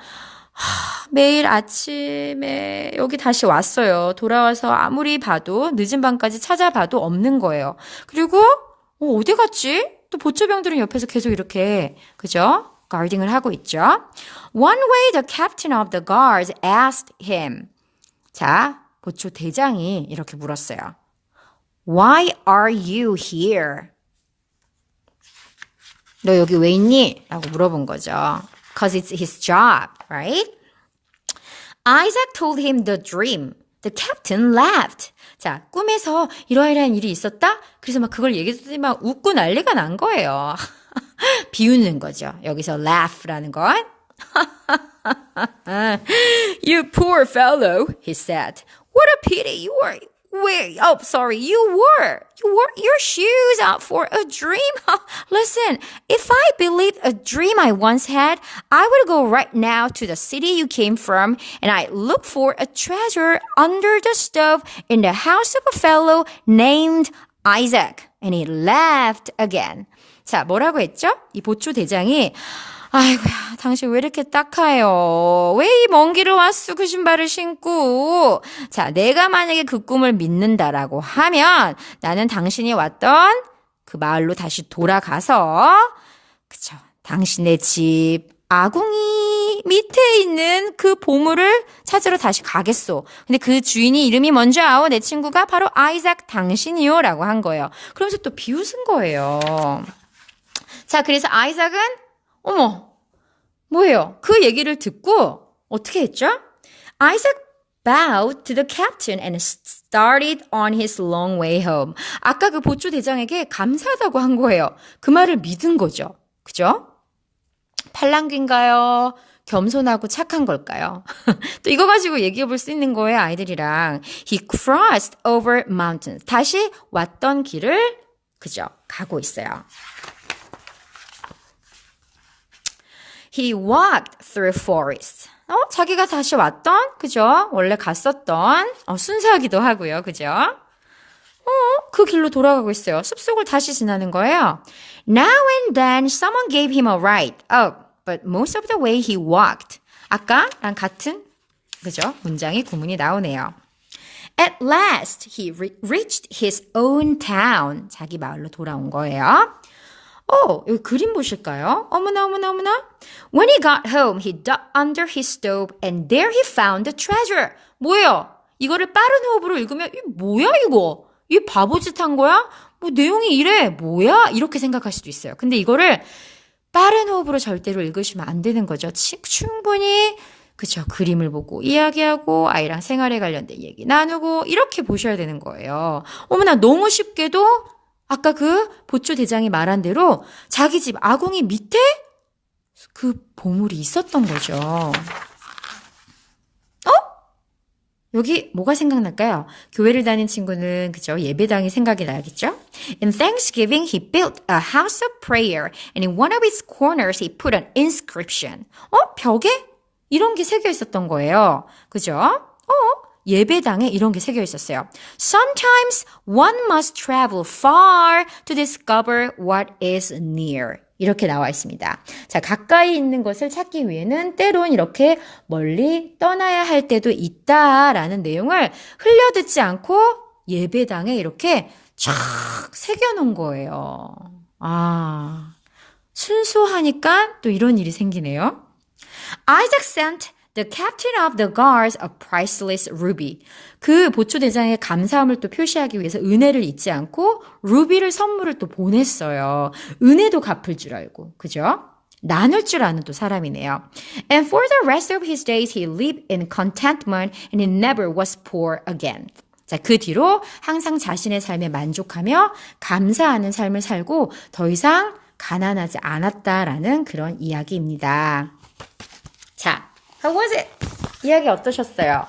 매일 아침에 여기 다시 왔어요. 돌아와서 아무리 봐도 늦은 밤까지 찾아봐도 없는 거예요. 그리고 어디 갔지? 또 보초병들은 옆에서 계속 이렇게 그죠? 가딩을 하고 있죠. One way the captain of the guards asked him. 자, 보초 대장이 이렇게 물었어요. Why are you here? 너 여기 왜 있니? 라고 물어본 거죠. Because it's his job, right? Isaac told him the dream. The captain laughed. 자, 꿈에서 이러이러한 일이 있었다? 그래서 막 그걸 얘기했더니 막 웃고 난리가 난 거예요. 비웃는 거죠. 여기서 laugh라는 건. You poor fellow, he said. What a pity you were. You wore your shoes out for a dream. Listen, if I believed a dream I once had, I would go right now to the city you came from and I'd look for a treasure under the stove in the house of a fellow named Isaac. And he laughed again. 자, 뭐라고 했죠? 이 보초 대장이 아이고야, 당신 왜 이렇게 딱해요? 왜 이 먼 길을 왔어? 그 신발을 신고. 자, 내가 만약에 그 꿈을 믿는다라고 하면 나는 당신이 왔던 그 마을로 다시 돌아가서 그쵸, 당신의 집 아궁이 밑에 있는 그 보물을 찾으러 다시 가겠소. 근데 그 주인이 이름이 뭔지 아오? 내 친구가 바로 아이작 당신이요 라고 한 거예요. 그러면서 또 비웃은 거예요. 자, 그래서 아이작은 어머, 뭐예요? 그 얘기를 듣고 어떻게 했죠? Isaac bowed to the captain and started on his long way home. 아까 그 보초 대장에게 감사하다고 한 거예요. 그 말을 믿은 거죠. 그죠? 팔랑귀인가요? 겸손하고 착한 걸까요? 또 이거 가지고 얘기해 볼 수 있는 거예요, 아이들이랑. He crossed over mountains. 다시 왔던 길을, 그죠? 가고 있어요. He walked through forest. 자기가 다시 왔던, 그죠? 원래 갔었던, 순사하기도 하고요. 그죠? 그 길로 돌아가고 있어요. 숲속을 다시 지나는 거예요. Now and then someone gave him a ride up, but most of the way he walked. 아까랑 같은, 그죠? 문장이 구문이 나오네요. At last, he reached his own town. 자기 마을로 돌아온 거예요. 여기 그림 보실까요? 어머나, 어머나, 어머나. When he got home, he dug under his stove and there he found the treasure. 뭐예요? 이거를 빠른 호흡으로 읽으면, 이 뭐야, 이거? 이 바보짓 한 거야? 뭐 내용이 이래? 뭐야? 이렇게 생각할 수도 있어요. 근데 이거를 빠른 호흡으로 절대로 읽으시면 안 되는 거죠. 충분히 그쵸. 그림을 보고 이야기하고 아이랑 생활에 관련된 얘기 나누고 이렇게 보셔야 되는 거예요. 어머나 너무 쉽게도 아까 그 보초 대장이 말한 대로 자기 집 아궁이 밑에 그 보물이 있었던 거죠. 여기 뭐가 생각날까요? 교회를 다닌 친구는 그죠? 예배당이 생각이 나겠죠? In Thanksgiving, he built a house of prayer and in one of its corners he put an inscription. 벽에 이런 게 새겨 있었던 거예요. 그죠? 예배당에 이런 게 새겨 있었어요. Sometimes one must travel far to discover what is near. 이렇게 나와 있습니다. 자, 가까이 있는 것을 찾기 위해는 때론 이렇게 멀리 떠나야 할 때도 있다라는 내용을 흘려듣지 않고 예배당에 이렇게 쫙 새겨놓은 거예요. 순수하니까 또 이런 일이 생기네요. Isaac sent the captain of the guards a priceless ruby. 그 보초대장의 감사함을 또 표시하기 위해서 은혜를 잊지 않고 루비를 선물을 또 보냈어요. 은혜도 갚을 줄 알고. 그죠? 나눌 줄 아는 또 사람이네요. And for the rest of his days he lived in contentment and he never was poor again. 자, 그 뒤로 항상 자신의 삶에 만족하며 감사하는 삶을 살고 더 이상 가난하지 않았다라는 그런 이야기입니다. 자, how was it? 이야기 어떠셨어요?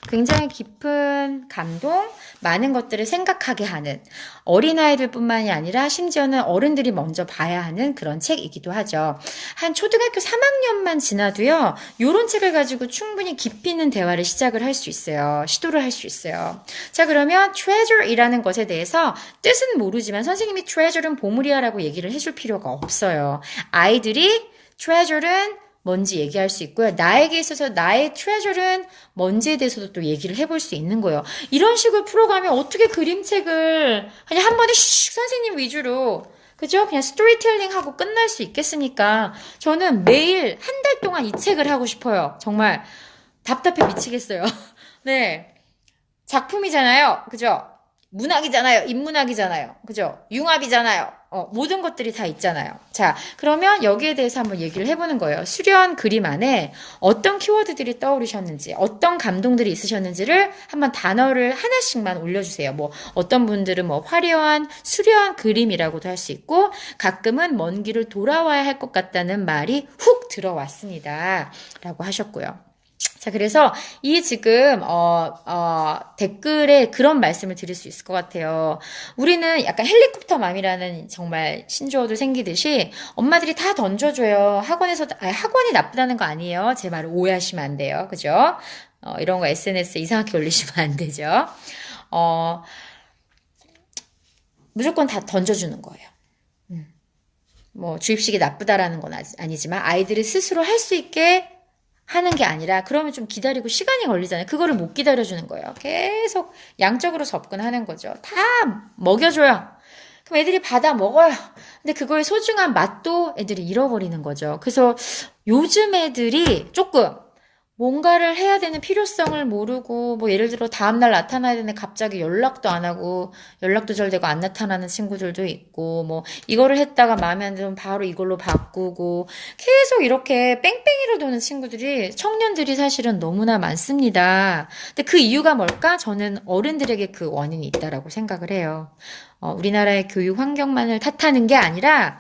굉장히 깊은 감동, 많은 것들을 생각하게 하는 어린아이들뿐만이 아니라 심지어는 어른들이 먼저 봐야 하는 그런 책이기도 하죠. 한 초등학교 3학년만 지나도요. 이런 책을 가지고 충분히 깊이 있는 대화를 시작을 할 수 있어요. 시도를 할 수 있어요. 자, 그러면 treasure이라는 것에 대해서 뜻은 모르지만 선생님이 treasure는 보물이야라고 얘기를 해줄 필요가 없어요. 아이들이 treasure는 뭔지 얘기할 수 있고요. 나에게 있어서 나의 트레저는 뭔지에 대해서도 또 얘기를 해볼 수 있는 거예요. 이런 식으로 풀어가면 어떻게 그림책을 그냥 한 번에 슉 선생님 위주로 그죠? 그냥 스토리텔링 하고 끝날 수 있겠습니까? 저는 매일 한 달 동안 이 책을 하고 싶어요. 정말 답답해 미치겠어요. 네. 작품이잖아요. 그죠? 문학이잖아요. 인문학이잖아요. 그죠? 융합이잖아요. 모든 것들이 다 있잖아요. 자, 그러면 여기에 대해서 한번 얘기를 해보는 거예요. 수려한 그림 안에 어떤 키워드들이 떠오르셨는지, 어떤 감동들이 있으셨는지를 한번 단어를 하나씩만 올려주세요. 뭐, 어떤 분들은 뭐, 화려한, 수려한 그림이라고도 할 수 있고, 가끔은 먼 길을 돌아와야 할 것 같다는 말이 훅 들어왔습니다. 라고 하셨고요. 자, 그래서 이 지금 댓글에 그런 말씀을 드릴 수 있을 것 같아요. 우리는 약간 헬리콥터 맘이라는 정말 신조어도 생기듯이 엄마들이 다 던져줘요. 학원이 나쁘다는 거 아니에요. 제 말을 오해하시면 안 돼요. 그죠? 이런 거 SNS에 이상하게 올리시면 안 되죠. 무조건 다 던져주는 거예요. 뭐 주입식이 나쁘다라는 건 아니지만 아이들이 스스로 할 수 있게 하는 게 아니라 그러면 좀 기다리고 시간이 걸리잖아요. 그거를 못 기다려주는 거예요. 계속 양적으로 접근하는 거죠. 다 먹여줘요. 그럼 애들이 받아 먹어요. 근데 그거의 소중한 맛도 애들이 잃어버리는 거죠. 그래서 요즘 애들이 조금 뭔가를 해야 되는 필요성을 모르고 뭐 예를 들어 다음날 나타나야 되는데 갑자기 연락도 안 하고 연락도 잘 되고 안 나타나는 친구들도 있고 뭐 이거를 했다가 마음에 안 들면 바로 이걸로 바꾸고 계속 이렇게 뺑뺑이로 도는 친구들이 청년들이 사실은 너무나 많습니다. 근데 그 이유가 뭘까? 저는 어른들에게 그 원인이 있다라고 생각을 해요. 우리나라의 교육 환경만을 탓하는 게 아니라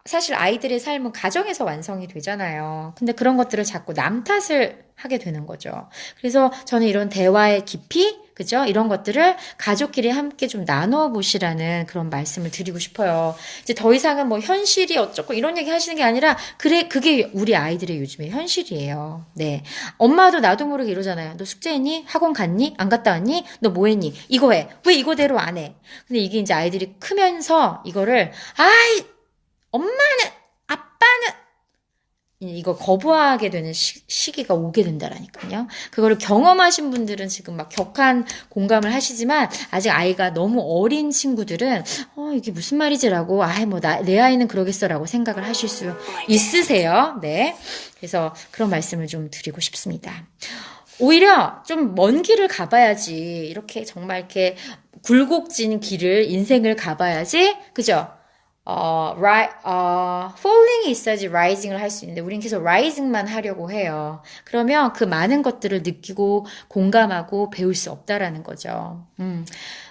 사실 아이들의 삶은 가정에서 완성이 되잖아요. 근데 그런 것들을 자꾸 남 탓을 하게 되는 거죠. 그래서 저는 이런 대화의 깊이, 그죠? 이런 것들을 가족끼리 함께 좀 나눠보시라는 그런 말씀을 드리고 싶어요. 이제 더 이상은 뭐 현실이 어쩌고 이런 얘기 하시는 게 아니라, 그래, 그게 우리 아이들의 요즘의 현실이에요. 네. 엄마도 나도 모르게 이러잖아요. 너 숙제했니? 학원 갔니? 안 갔다 왔니? 너 뭐 했니? 이거 해. 왜 이거대로 안 해? 근데 이게 이제 아이들이 크면서 이거를, 엄마는, 아빠는, 이거 거부하게 되는 시기가 오게 된다라니까요. 그거를 경험하신 분들은 지금 막 격한 공감을 하시지만, 아직 아이가 너무 어린 친구들은, 이게 무슨 말이지라고, 내 아이는 그러겠어라고 생각을 하실 수 있으세요. 네. 그래서 그런 말씀을 좀 드리고 싶습니다. 오히려 좀 먼 길을 가봐야지. 이렇게 정말 이렇게 굴곡진 길을, 인생을 가봐야지. 그죠? falling이 있어야지 rising을 할 수 있는데, 우린 계속 rising만 하려고 해요. 그러면 그 많은 것들을 느끼고 공감하고 배울 수 없다라는 거죠.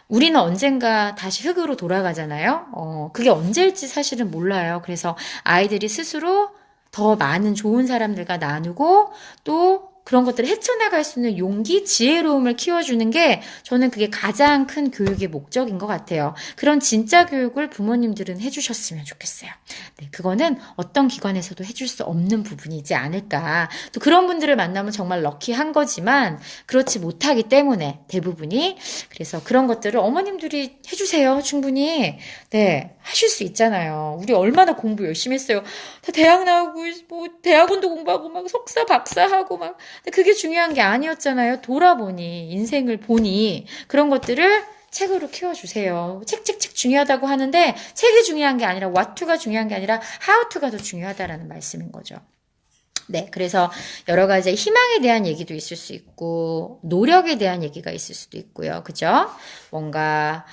우리는 언젠가 다시 흙으로 돌아가잖아요. 그게 언제일지 사실은 몰라요. 그래서 아이들이 스스로 더 많은 좋은 사람들과 나누고 또 그런 것들을 헤쳐나갈 수 있는 용기, 지혜로움을 키워주는 게 저는 그게 가장 큰 교육의 목적인 것 같아요. 그런 진짜 교육을 부모님들은 해주셨으면 좋겠어요. 네, 그거는 어떤 기관에서도 해줄 수 없는 부분이지 않을까. 또 그런 분들을 만나면 정말 럭키한 거지만 그렇지 못하기 때문에 대부분이. 그래서 그런 것들을 어머님들이 해주세요. 충분히. 네, 하실 수 있잖아요. 우리 얼마나 공부 열심히 했어요. 다 대학 나오고 뭐 대학원도 공부하고 막 석사 박사하고 막. 근데 그게 중요한 게 아니었잖아요. 돌아보니 인생을 보니 그런 것들을 책으로 키워주세요. 책 중요하다고 하는데 책이 중요한 게 아니라 what to가 중요한 게 아니라 how to가 더 중요하다라는 말씀인 거죠. 네, 그래서 여러 가지 희망에 대한 얘기도 있을 수 있고 노력에 대한 얘기가 있을 수도 있고요. 그죠? 뭔가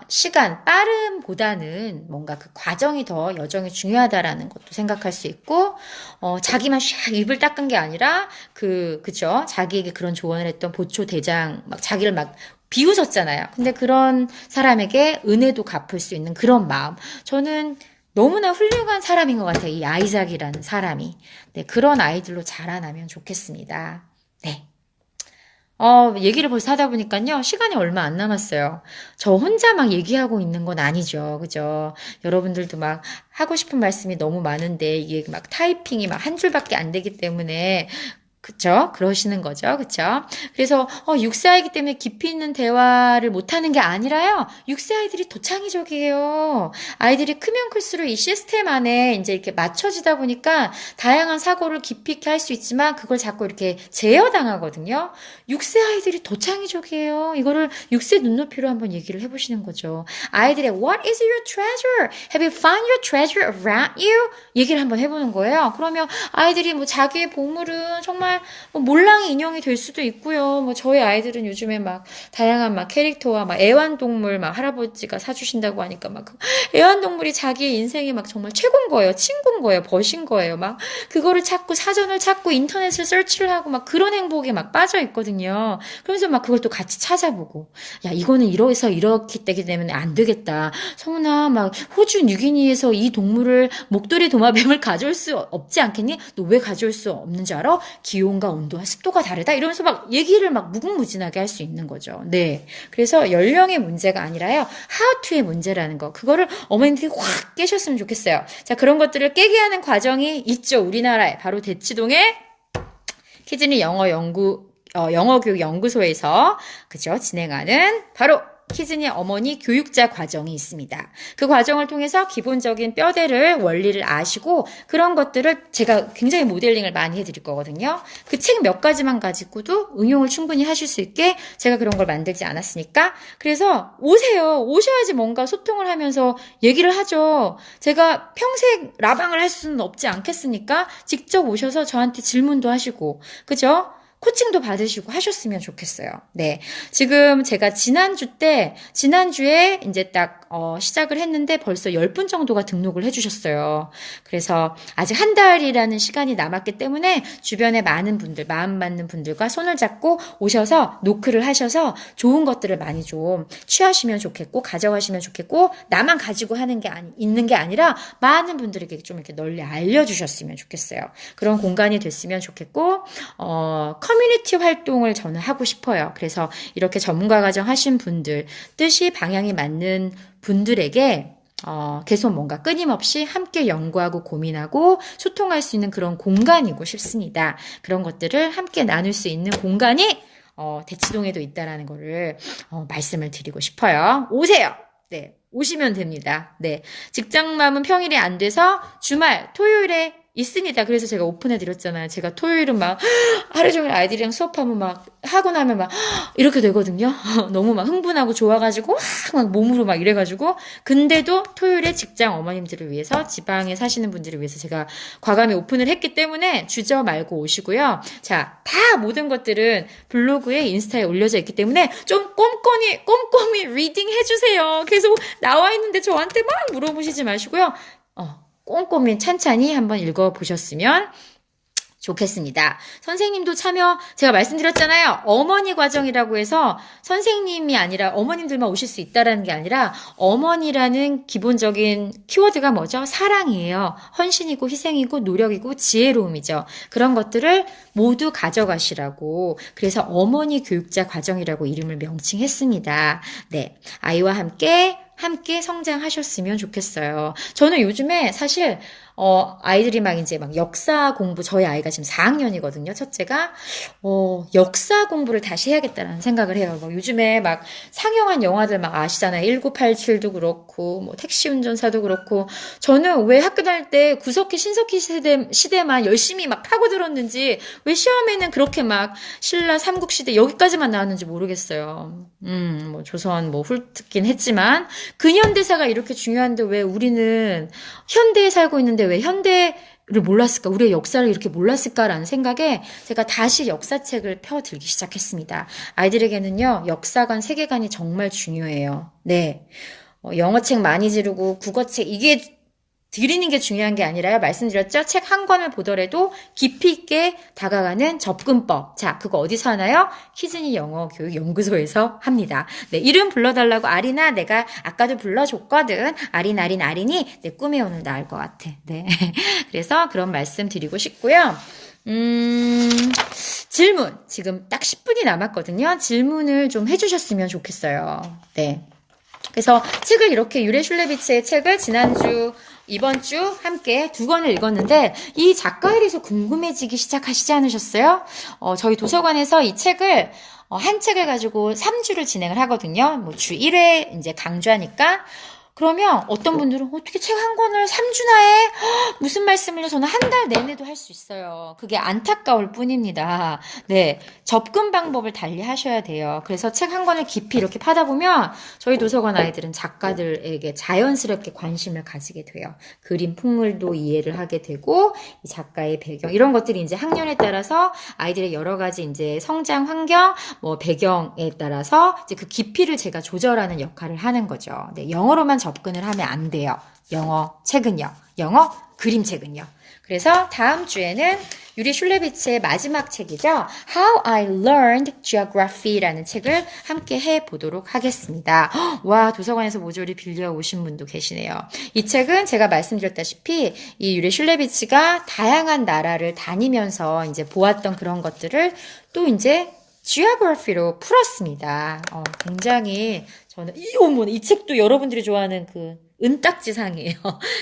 시간 빠름보다는 뭔가 그 과정이 더 여정이 중요하다라는 것도 생각할 수 있고 자기만 샥 입을 닦은 게 아니라 그죠? 자기에게 그런 조언을 했던 보초 대장 막 자기를 막 비웃었잖아요. 근데 그런 사람에게 은혜도 갚을 수 있는 그런 마음. 저는 너무나 훌륭한 사람인 것 같아요. 이 아이작이라는 사람이. 네, 그런 아이들로 자라나면 좋겠습니다. 네. 얘기를 벌써 하다 보니까요, 시간이 얼마 안 남았어요. 저 혼자 막 얘기하고 있는 건 아니죠. 그죠? 여러분들도 막 하고 싶은 말씀이 너무 많은데, 이게 막 타이핑이 막 한 줄밖에 안 되기 때문에, 그쵸? 그러시는 거죠. 그쵸? 그래서, 6세 아이기 때문에 깊이 있는 대화를 못하는 게 아니라요. 6세 아이들이 더 창의적이에요. 아이들이 크면 클수록 이 시스템 안에 이제 이렇게 맞춰지다 보니까 다양한 사고를 깊이 있게 할 수 있지만 그걸 자꾸 이렇게 제어당하거든요. 6세 아이들이 더 창의적이에요. 이거를 6세 눈높이로 한번 얘기를 해보시는 거죠. 아이들의 What is your treasure? Have you found your treasure around you? 얘기를 한번 해보는 거예요. 그러면 아이들이 뭐 자기의 보물은 정말 뭐 몰랑이 인형이 될 수도 있고요. 뭐 저희 아이들은 요즘에 막 다양한 막 캐릭터와 막 애완동물 막 할아버지가 사주신다고 하니까 막 애완동물이 자기의 인생에 막 정말 최고인 거예요. 친구인 거예요. 벗인 거예요. 막 그거를 찾고 사전을 찾고 인터넷을 서치를 하고 막 그런 행복에 막 빠져 있거든요. 그러면서 막 그걸 또 같이 찾아보고 야 이거는 이러해서 이렇게 되기 때문에 안 되겠다. 성훈아 막 호주 뉴기니에서 이 동물을 목도리 도마뱀을 가져올 수 없지 않겠니? 너 왜 가져올 수 없는 줄 알아? 기온과 온도와 습도가 다르다? 이러면서 막 얘기를 막 무궁무진하게 할 수 있는 거죠. 네. 그래서 연령의 문제가 아니라요. how to의 문제라는 거. 그거를 어머님들이 확 깨셨으면 좋겠어요. 자, 그런 것들을 깨게 하는 과정이 있죠. 우리나라에. 바로 대치동에 키즈니 영어교육연구소에서 그죠? 진행하는 바로 키즈니 어머니 교육자 과정이 있습니다. 그 과정을 통해서 기본적인 뼈대를 원리를 아시고 그런 것들을 제가 굉장히 모델링을 많이 해드릴 거거든요. 그 책 몇 가지만 가지고도 응용을 충분히 하실 수 있게 제가 그런 걸 만들지 않았으니까 그래서 오세요. 오셔야지 뭔가 소통을 하면서 얘기를 하죠. 제가 평생 라방을 할 수는 없지 않겠습니까? 직접 오셔서 저한테 질문도 하시고 그죠? 코칭도 받으시고 하셨으면 좋겠어요. 네. 지금 제가 지난주에 이제 딱, 시작을 했는데 벌써 10분 정도가 등록을 해주셨어요. 그래서 아직 한 달이라는 시간이 남았기 때문에 주변에 많은 분들, 마음 맞는 분들과 손을 잡고 오셔서 노크를 하셔서 좋은 것들을 많이 좀 취하시면 좋겠고, 가져가시면 좋겠고, 나만 가지고 있는 게 아니라 많은 분들에게 좀 이렇게 널리 알려주셨으면 좋겠어요. 그런 공간이 됐으면 좋겠고, 커뮤니티 활동을 저는 하고 싶어요. 그래서 이렇게 전문가 과정 하신 분들, 뜻이 방향이 맞는 분들에게 계속 뭔가 끊임없이 함께 연구하고 고민하고 소통할 수 있는 그런 공간이고 싶습니다. 그런 것들을 함께 나눌 수 있는 공간이 대치동에도 있다라는 거를 말씀을 드리고 싶어요. 오세요. 네, 오시면 됩니다. 네, 직장맘은 평일에 안 돼서 주말, 토요일에 있습니다. 그래서 제가 오픈해 드렸잖아요. 제가 토요일은 막 하루 종일 아이들이랑 수업하면 막 하고 나면 막 이렇게 되거든요. 너무 막 흥분하고 좋아가지고 막 몸으로 막 이래가지고 근데도 토요일에 직장 어머님들을 위해서 지방에 사시는 분들을 위해서 제가 과감히 오픈을 했기 때문에 주저 말고 오시고요. 자, 다 모든 것들은 블로그에 인스타에 올려져 있기 때문에 좀 꼼꼼히 리딩 해주세요. 계속 나와 있는데 저한테 막 물어보시지 마시고요. 꼼꼼히 찬찬히 한번 읽어보셨으면 좋겠습니다. 선생님도 참여, 제가 말씀드렸잖아요. 어머니 과정이라고 해서 선생님이 아니라 어머님들만 오실 수 있다라는 게 아니라 어머니라는 기본적인 키워드가 뭐죠? 사랑이에요. 헌신이고 희생이고 노력이고 지혜로움이죠. 그런 것들을 모두 가져가시라고. 그래서 어머니 교육자 과정이라고 이름을 명칭했습니다. 네. 아이와 함께 성장하셨으면 좋겠어요. 저는 요즘에 사실 아이들이 막 이제 막 역사 공부, 저희 아이가 지금 4학년이거든요, 첫째가. 역사 공부를 다시 해야겠다라는 생각을 해요. 뭐 요즘에 막 상영한 영화들 막 아시잖아요. 1987도 그렇고, 뭐 택시 운전사도 그렇고. 저는 왜 학교 다닐 때 구석기, 신석기 시대만 열심히 막 파고들었는지, 왜 시험에는 그렇게 막 신라 삼국시대 여기까지만 나왔는지 모르겠어요. 뭐 조선 뭐 훑긴 했지만, 근현대사가 이렇게 중요한데 왜 우리는 현대에 살고 있는데 왜 현대를 몰랐을까? 우리의 역사를 이렇게 몰랐을까라는 생각에 제가 다시 역사책을 펴들기 시작했습니다. 아이들에게는요, 역사관, 세계관이 정말 중요해요. 네. 영어책 많이 지르고 국어책, 이게 드리는 게 중요한 게 아니라요. 말씀드렸죠? 책 한 권을 보더라도 깊이 있게 다가가는 접근법. 자, 그거 어디서 하나요? 키즈니 영어 교육 연구소에서 합니다. 네, 이름 불러달라고 아리나 내가 아까도 불러줬거든. 아린이 내 꿈이 오늘 나을 것 같아. 네. 그래서 그런 말씀 드리고 싶고요. 질문. 지금 딱 10분이 남았거든요. 질문을 좀 해주셨으면 좋겠어요. 네. 그래서 책을 이렇게 유레 슐레비츠의 책을 이번 주 함께 2권을 읽었는데 이 작가에 대해서 궁금해지기 시작하시지 않으셨어요? 저희 도서관에서 이 책을 한 책을 가지고 3주를 진행을 하거든요. 뭐 주 1회 이제 강좌니까 그러면 어떤 분들은 어떻게 책 한 권을 3주나 해? 무슨 말씀을요? 저는 한 달 내내도 할 수 있어요. 그게 안타까울 뿐입니다. 네, 접근 방법을 달리 하셔야 돼요. 그래서 책 한 권을 깊이 이렇게 파다 보면 저희 도서관 아이들은 작가들에게 자연스럽게 관심을 가지게 돼요. 그림 풍물도 이해를 하게 되고 이 작가의 배경 이런 것들이 이제 학년에 따라서 아이들의 여러 가지 이제 성장 환경, 뭐 배경에 따라서 이제 그 깊이를 제가 조절하는 역할을 하는 거죠. 네, 영어로만 접근을 하면 안 돼요. 영어 책은요. 영어 그림책은요. 그래서 다음 주에는 유리 슐레비츠의 마지막 책이죠. How I Learned Geography라는 책을 함께 해보도록 하겠습니다. 와, 도서관에서 모조리 빌려오신 분도 계시네요. 이 책은 제가 말씀드렸다시피 이 유리 슐레비츠가 다양한 나라를 다니면서 이제 보았던 그런 것들을 또 이제 geography로 풀었습니다. 굉장히 저는 이 책도 여러분들이 좋아하는 그 은딱지상이에요.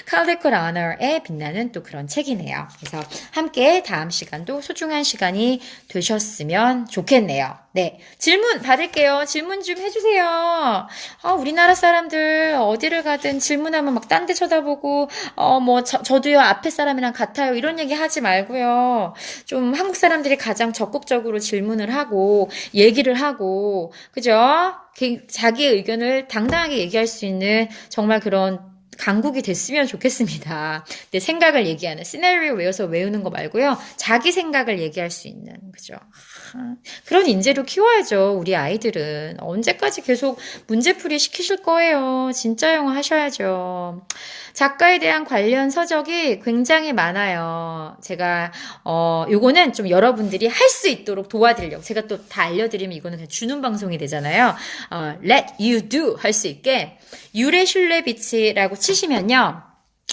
칼데코 라너의 빛나는 또 그런 책이네요. 그래서 함께 다음 시간도 소중한 시간이 되셨으면 좋겠네요. 네, 질문 받을게요. 질문 좀 해주세요. 우리나라 사람들 어디를 가든 질문하면 막 딴 데 쳐다보고 저도요 앞에 사람이랑 같아요 이런 얘기 하지 말고요. 좀 한국 사람들이 가장 적극적으로 질문을 하고 얘기를 하고 그죠? 자기의 의견을 당당하게 얘기할 수 있는 정말 그런 강국이 됐으면 좋겠습니다. 내 생각을 얘기하는 시나리오 외워서 외우는 거 말고요. 자기 생각을 얘기할 수 있는 그죠? 그런 인재로 키워야죠. 우리 아이들은 언제까지 계속 문제풀이 시키실 거예요. 진짜 영어 하셔야죠. 작가에 대한 관련 서적이 굉장히 많아요. 제가 요거는 좀 여러분들이 할 수 있도록 도와드리려고 제가 또 다 알려드리면 이거는 그냥 주는 방송이 되잖아요. Let you do 할 수 있게 유레 슐레비치라고 치시면요.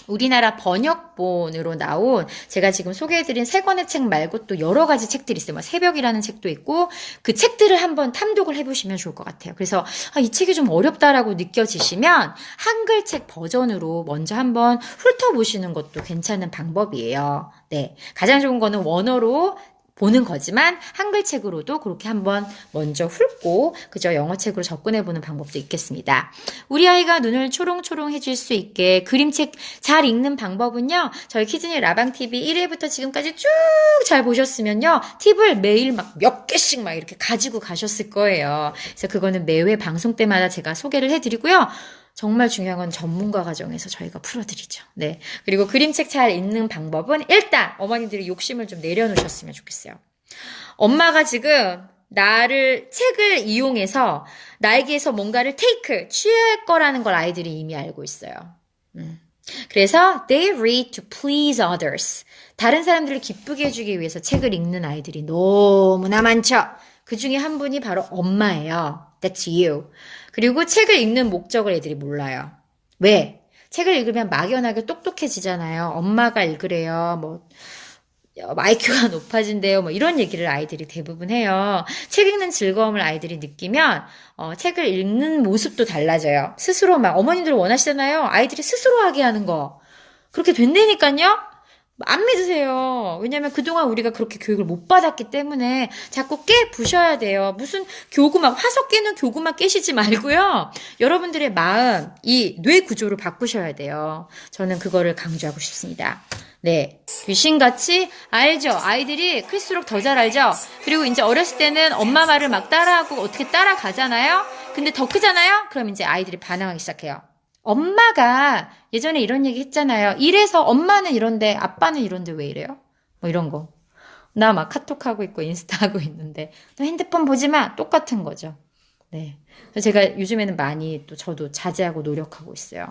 우리나라 번역본으로 나온 제가 지금 소개해드린 3권의 책 말고 또 여러 가지 책들이 있어요. 뭐 새벽이라는 책도 있고 그 책들을 한번 탐독을 해보시면 좋을 것 같아요. 그래서 이 책이 좀 어렵다라고 느껴지시면 한글책 버전으로 먼저 한번 훑어보시는 것도 괜찮은 방법이에요. 네, 가장 좋은 거는 원어로 보는 거지만 한글책으로도 그렇게 한번 먼저 훑고 그저 영어책으로 접근해보는 방법도 있겠습니다. 우리 아이가 눈을 초롱초롱해질 수 있게 그림책 잘 읽는 방법은요. 저희 키즈니 라방TV 1회부터 지금까지 쭉 잘 보셨으면요. 팁을 매일 막 몇 개씩 막 이렇게 가지고 가셨을 거예요. 그래서 그거는 매회 방송 때마다 제가 소개를 해드리고요. 정말 중요한 건 전문가 과정에서 저희가 풀어드리죠. 네. 그리고 그림책 잘 읽는 방법은 일단 어머님들이 욕심을 좀 내려놓으셨으면 좋겠어요. 엄마가 지금 책을 이용해서 나에게서 뭔가를 취할 거라는 걸 아이들이 이미 알고 있어요. 그래서 they read to please others. 다른 사람들을 기쁘게 해주기 위해서 책을 읽는 아이들이 너무나 많죠. 그 중에 한 분이 바로 엄마예요. That's you. 그리고 책을 읽는 목적을 애들이 몰라요. 왜? 책을 읽으면 막연하게 똑똑해지잖아요. 엄마가 읽으래요. 뭐 IQ가 높아진대요. 뭐 이런 얘기를 아이들이 대부분 해요. 책 읽는 즐거움을 아이들이 느끼면 책을 읽는 모습도 달라져요. 스스로 막 어머님들 원하시잖아요. 아이들이 스스로 하게 하는 거. 그렇게 된다니까요. 안 믿으세요. 왜냐면 그동안 우리가 그렇게 교육을 못 받았기 때문에 자꾸 부셔야 돼요. 무슨 화석 깨는 교구만 깨시지 말고요. 여러분들의 마음, 이 뇌 구조를 바꾸셔야 돼요. 저는 그거를 강조하고 싶습니다. 네. 귀신같이 알죠. 아이들이 클수록 더 잘 알죠. 그리고 이제 어렸을 때는 엄마 말을 막 따라하고 어떻게 따라가잖아요. 근데 더 크잖아요. 그럼 이제 아이들이 반항하기 시작해요. 엄마가 예전에 이런 얘기 했잖아요. 이래서 엄마는 이런데 아빠는 이런데 왜 이래요? 뭐 이런 거. 나 막 카톡하고 있고 인스타 하고 있는데 너 핸드폰 보지 마. 똑같은 거죠. 네. 그래서 제가 요즘에는 많이 또 저도 자제하고 노력하고 있어요.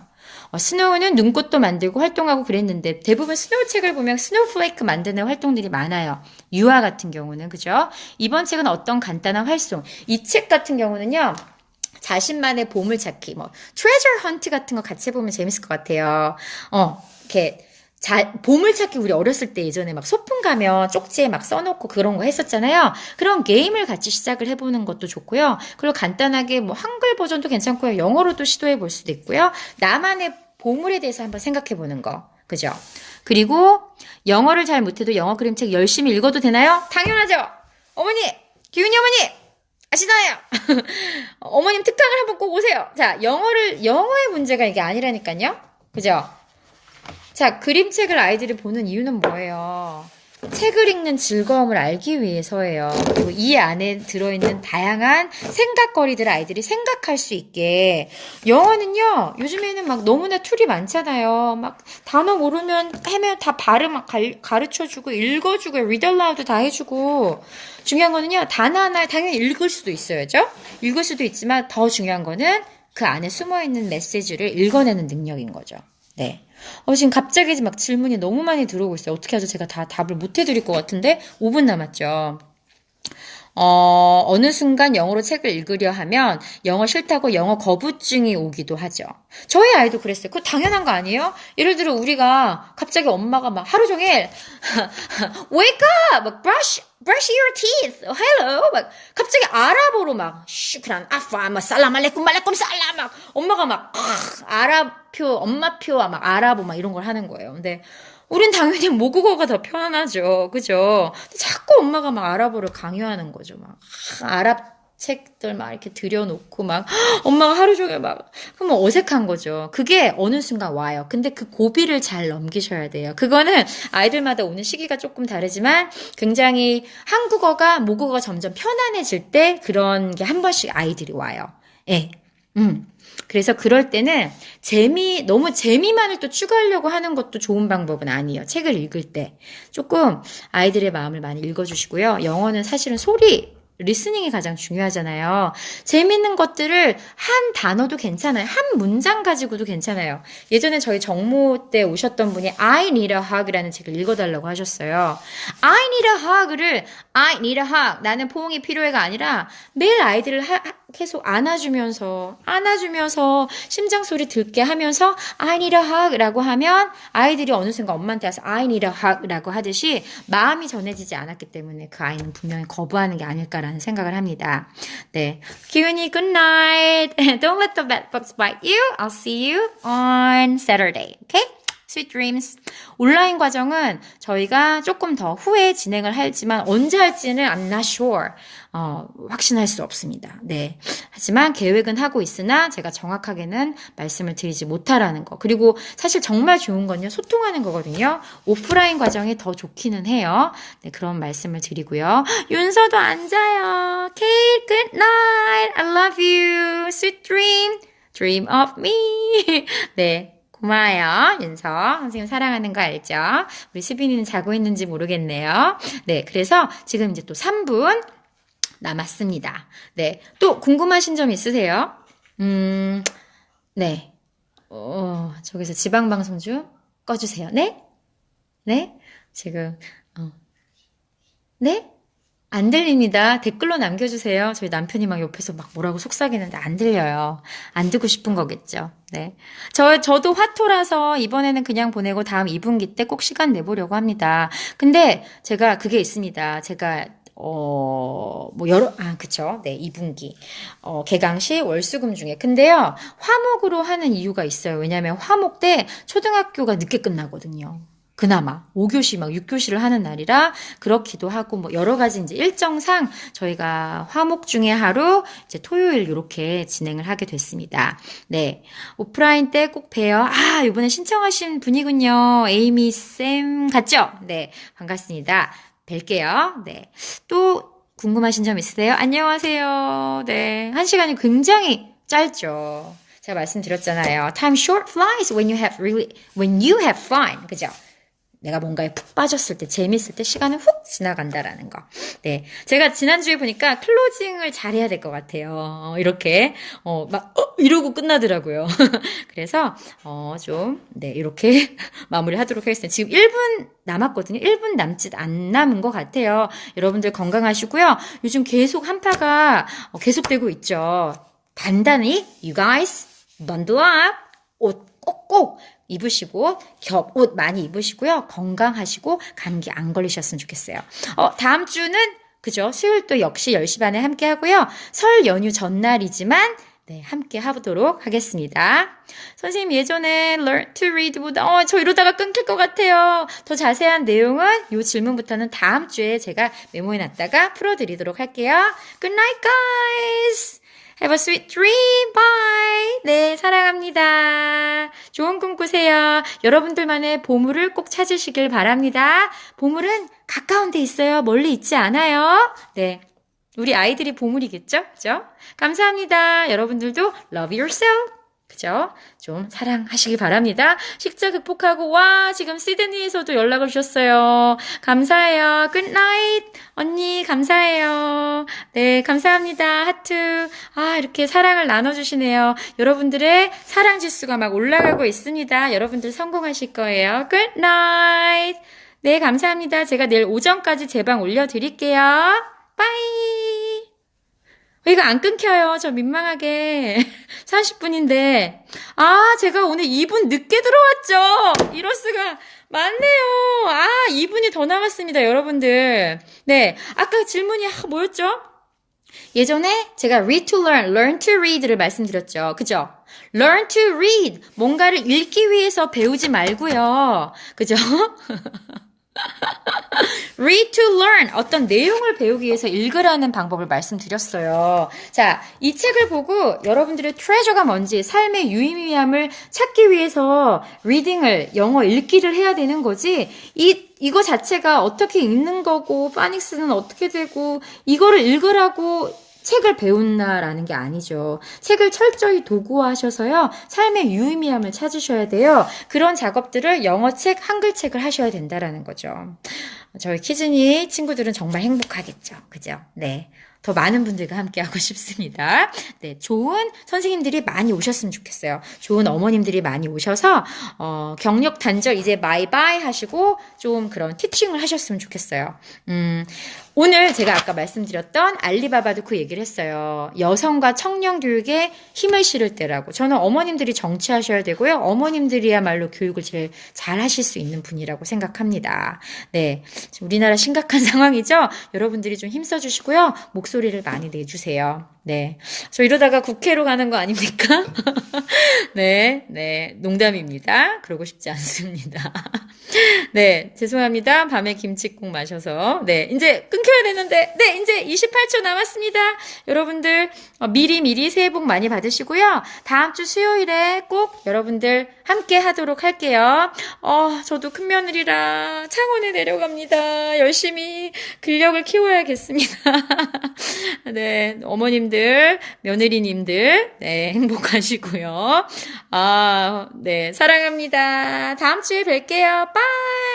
스노우는 눈꽃도 만들고 활동하고 그랬는데 대부분 스노우 책을 보면 스노우플레이크 만드는 활동들이 많아요. 유아 같은 경우는 그죠? 이번 책은 어떤 간단한 활동. 이 책 같은 경우는요. 자신만의 보물찾기, 뭐 트레저 헌트 같은 거 같이 해보면 재밌을 것 같아요. 이렇게 보물찾기 우리 어렸을 때 예전에 막 소풍 가면 쪽지에 막 써놓고 그런 거 했었잖아요. 그런 게임을 같이 시작을 해보는 것도 좋고요. 그리고 간단하게 뭐 한글 버전도 괜찮고요. 영어로도 시도해 볼 수도 있고요. 나만의 보물에 대해서 한번 생각해 보는 거. 그죠? 그리고 영어를 잘 못해도 영어 그림책 열심히 읽어도 되나요? 당연하죠. 어머니, 기훈이 어머니! 아시나요? 어머님 특강을 한번 꼭 오세요. 자, 영어의 문제가 이게 아니라니까요. 그죠? 자, 그림책을 아이들이 보는 이유는 뭐예요? 책을 읽는 즐거움을 알기 위해서예요. 그리고 이 안에 들어있는 다양한 생각거리들을 아이들이 생각할 수 있게. 영어는요, 요즘에는 막 너무나 툴이 많잖아요. 막 단어 모르면 해면 다 발음 막 가르쳐주고, 읽어주고, read aloud 다 해주고. 중요한 거는요, 단어 하나 당연히 읽을 수도 있어야죠. 읽을 수도 있지만 더 중요한 거는 그 안에 숨어있는 메시지를 읽어내는 능력인 거죠. 네. 지금 갑자기 막 질문이 너무 많이 들어오고 있어요. 어떻게 하죠? 제가 다 답을 못 해드릴 것 같은데 5분 남았죠. 어느 순간 영어로 책을 읽으려 하면 영어 싫다고 영어 거부증이 오기도 하죠. 저희 아이도 그랬어요. 그거 당연한 거 아니에요? 예를 들어 우리가 갑자기 엄마가 막 하루 종일 wake up! 막 brush your teeth! hello! 막 갑자기 아랍어로 막 슈크란 아파! 막 살라말레쿰 말레쿰 살라! 막 엄마가 막 엄마표 막 아랍어 막 이런 걸 하는 거예요. 근데 우린 당연히 모국어가 더 편하죠. 그죠? 자꾸 엄마가 막 아랍어를 강요하는 거죠. 막 아랍 책들 막 이렇게 들여놓고 막 엄마가 하루 종일 막 그러면 어색한 거죠. 그게 어느 순간 와요. 근데 그 고비를 잘 넘기셔야 돼요. 그거는 아이들마다 오는 시기가 조금 다르지만 굉장히 한국어가 모국어가 점점 편안해질 때 그런 게 한 번씩 아이들이 와요. 예. 그래서 그럴 때는 너무 재미만을 또 추가하려고 하는 것도 좋은 방법은 아니에요. 책을 읽을 때. 조금 아이들의 마음을 많이 읽어주시고요. 영어는 사실은 리스닝이 가장 중요하잖아요. 재밌는 것들을 한 단어도 괜찮아요. 한 문장 가지고도 괜찮아요. 예전에 저희 정모 때 오셨던 분이 I need a hug이라는 책을 읽어달라고 하셨어요. I need a hug를 I need a hug. 나는 포옹이 필요해가 아니라 매일 아이들을 계속 안아주면서 심장 소리 들게 하면서 I need a hug라고 하면 아이들이 어느 순간 엄마한테 와서 I need a hug라고 하듯이 마음이 전해지지 않았기 때문에 그 아이는 분명히 거부하는 게 아닐까라는 생각을 합니다. 네, 기훈이 good night. Don't let the bed bugs bite you. I'll see you on Saturday. Okay? Sweet dreams. 온라인 과정은 저희가 조금 더 후에 진행을 할지만 언제 할지는 I'm not sure. 확신할 수 없습니다. 네. 하지만 계획은 하고 있으나 제가 정확하게는 말씀을 드리지 못하라는 거. 그리고 사실 정말 좋은 건요. 소통하는 거거든요. 오프라인 과정이 더 좋기는 해요. 네, 그런 말씀을 드리고요. 윤서도 안 자요. Kate, good night. I love you. Sweet dream. Dream of me. 네. 고마워요, 윤서. 선생님 사랑하는 거 알죠? 우리 수빈이는 자고 있는지 모르겠네요. 네, 그래서 지금 이제 또 3분 남았습니다. 네, 또 궁금하신 점 있으세요? 네. 저기서 지방방송 중 꺼주세요. 네? 네? 지금, 네? 안 들립니다. 댓글로 남겨주세요. 저희 남편이 막 옆에서 막 뭐라고 속삭이는데 안 들려요. 안 듣고 싶은 거겠죠. 네. 저도 화토라서 이번에는 그냥 보내고 다음 2분기 때 꼭 시간 내보려고 합니다. 근데 제가 그게 있습니다. 제가 그쵸. 네, 2분기. 개강시 월수금 중에. 근데요, 화목으로 하는 이유가 있어요. 왜냐면 화목 때 초등학교가 늦게 끝나거든요. 그나마 5교시 막 6교시를 하는 날이라 그렇기도 하고 뭐 여러 가지 이제 일정상 저희가 화목 중에 하루 이제 토요일 이렇게 진행을 하게 됐습니다. 네. 오프라인 때 꼭 봬요. 이번에 신청하신 분이군요. 에이미 쌤 같죠? 네. 반갑습니다. 뵐게요. 네. 또 궁금하신 점 있으세요? 안녕하세요. 네. 1시간이 굉장히 짧죠. 제가 말씀드렸잖아요. Time short flies when you have fun. 그죠? 내가 뭔가에 푹 빠졌을 때, 재밌을 때 시간은 훅 지나간다라는 거. 네. 제가 지난주에 보니까 클로징을 잘해야 될 것 같아요. 이렇게, 이러고 끝나더라고요. 그래서, 네, 이렇게 마무리 하도록 하겠습니다. 지금 1분 남았거든요. 1분 남짓 안 남은 것 같아요. 여러분들 건강하시고요. 요즘 계속 한파가 계속되고 있죠. 단단히, you guys, bundle up. 옷 꼭꼭 입으시고 겹옷 많이 입으시고요. 건강하시고 감기 안 걸리셨으면 좋겠어요. 다음 주는 그죠? 수요일 또 역시 10시 반에 함께 하고요. 설 연휴 전날이지만 네, 함께 하도록 하겠습니다. 선생님 예전에 learn to read보다 저 이러다가 끊길 것 같아요. 더 자세한 내용은 이 질문부터는 다음 주에 제가 메모해 놨다가 풀어드리도록 할게요. Good night guys! Have a sweet dream. Bye. 네, 사랑합니다. 좋은 꿈 꾸세요. 여러분들만의 보물을 꼭 찾으시길 바랍니다. 보물은 가까운 데 있어요. 멀리 있지 않아요. 네. 우리 아이들이 보물이겠죠? 그죠? 감사합니다. 여러분들도 love yourself. 그죠? 좀 사랑하시기 바랍니다. 식자 극복하고 지금 시드니에서도 연락을 주셨어요. 감사해요. Good night. 언니 감사해요. 네, 감사합니다. 하트. 이렇게 사랑을 나눠주시네요. 여러분들의 사랑 지수가 막 올라가고 있습니다. 여러분들 성공하실 거예요. Good night. 네, 감사합니다. 제가 내일 오전까지 제 방 올려드릴게요. 빠이. 이거 안 끊겨요. 저 민망하게. 40분인데. 제가 오늘 2분 늦게 들어왔죠. 이럴 수가. 맞네요. 2분이 더 남았습니다, 여러분들. 네. 아까 질문이 뭐였죠? 예전에 제가 read to learn, learn to read를 말씀드렸죠. 그죠? learn to read. 뭔가를 읽기 위해서 배우지 말고요. 그죠? read to learn. 어떤 내용을 배우기 위해서 읽으라는 방법을 말씀드렸어요. 자, 이 책을 보고 여러분들의 treasure가 뭔지, 삶의 유의미함을 찾기 위해서 reading을, 영어 읽기를 해야 되는 거지, 이거 자체가 어떻게 읽는 거고, 파닉스는 어떻게 되고, 이거를 읽으라고 책을 배운다라는 게 아니죠. 책을 철저히 도구화하셔서요. 삶의 유의미함을 찾으셔야 돼요. 그런 작업들을 영어책, 한글책을 하셔야 된다라는 거죠. 저희 키즈니 친구들은 정말 행복하겠죠. 그죠? 네. 더 많은 분들과 함께하고 싶습니다. 네, 좋은 선생님들이 많이 오셨으면 좋겠어요. 좋은 어머님들이 많이 오셔서 경력 단절 이제 바이바이 하시고 좀 그런 티칭을 하셨으면 좋겠어요. 오늘 제가 아까 말씀드렸던 알리바바도 그 얘기를 했어요. 여성과 청년 교육에 힘을 실을 때라고. 저는 어머님들이 정치하셔야 되고요. 어머님들이야말로 교육을 제일 잘 하실 수 있는 분이라고 생각합니다. 네, 지금 우리나라 심각한 상황이죠. 여러분들이 좀 힘써주시고요. 목소리 목소리를 많이 내주세요. 네. 저 이러다가 국회로 가는 거 아닙니까? 네, 네. 농담입니다. 그러고 싶지 않습니다. 네, 죄송합니다. 밤에 김치국 마셔서. 네, 이제 끊겨야 되는데, 네, 이제 28초 남았습니다. 여러분들, 미리 새해 복 많이 받으시고요. 다음 주 수요일에 꼭 여러분들 함께 하도록 할게요. 저도 큰 며느리라 창원에 내려갑니다. 열심히 근력을 키워야겠습니다. 네, 어머님들, 며느리님들, 네, 행복하시고요. 네, 사랑합니다. 다음 주에 뵐게요. 빠이!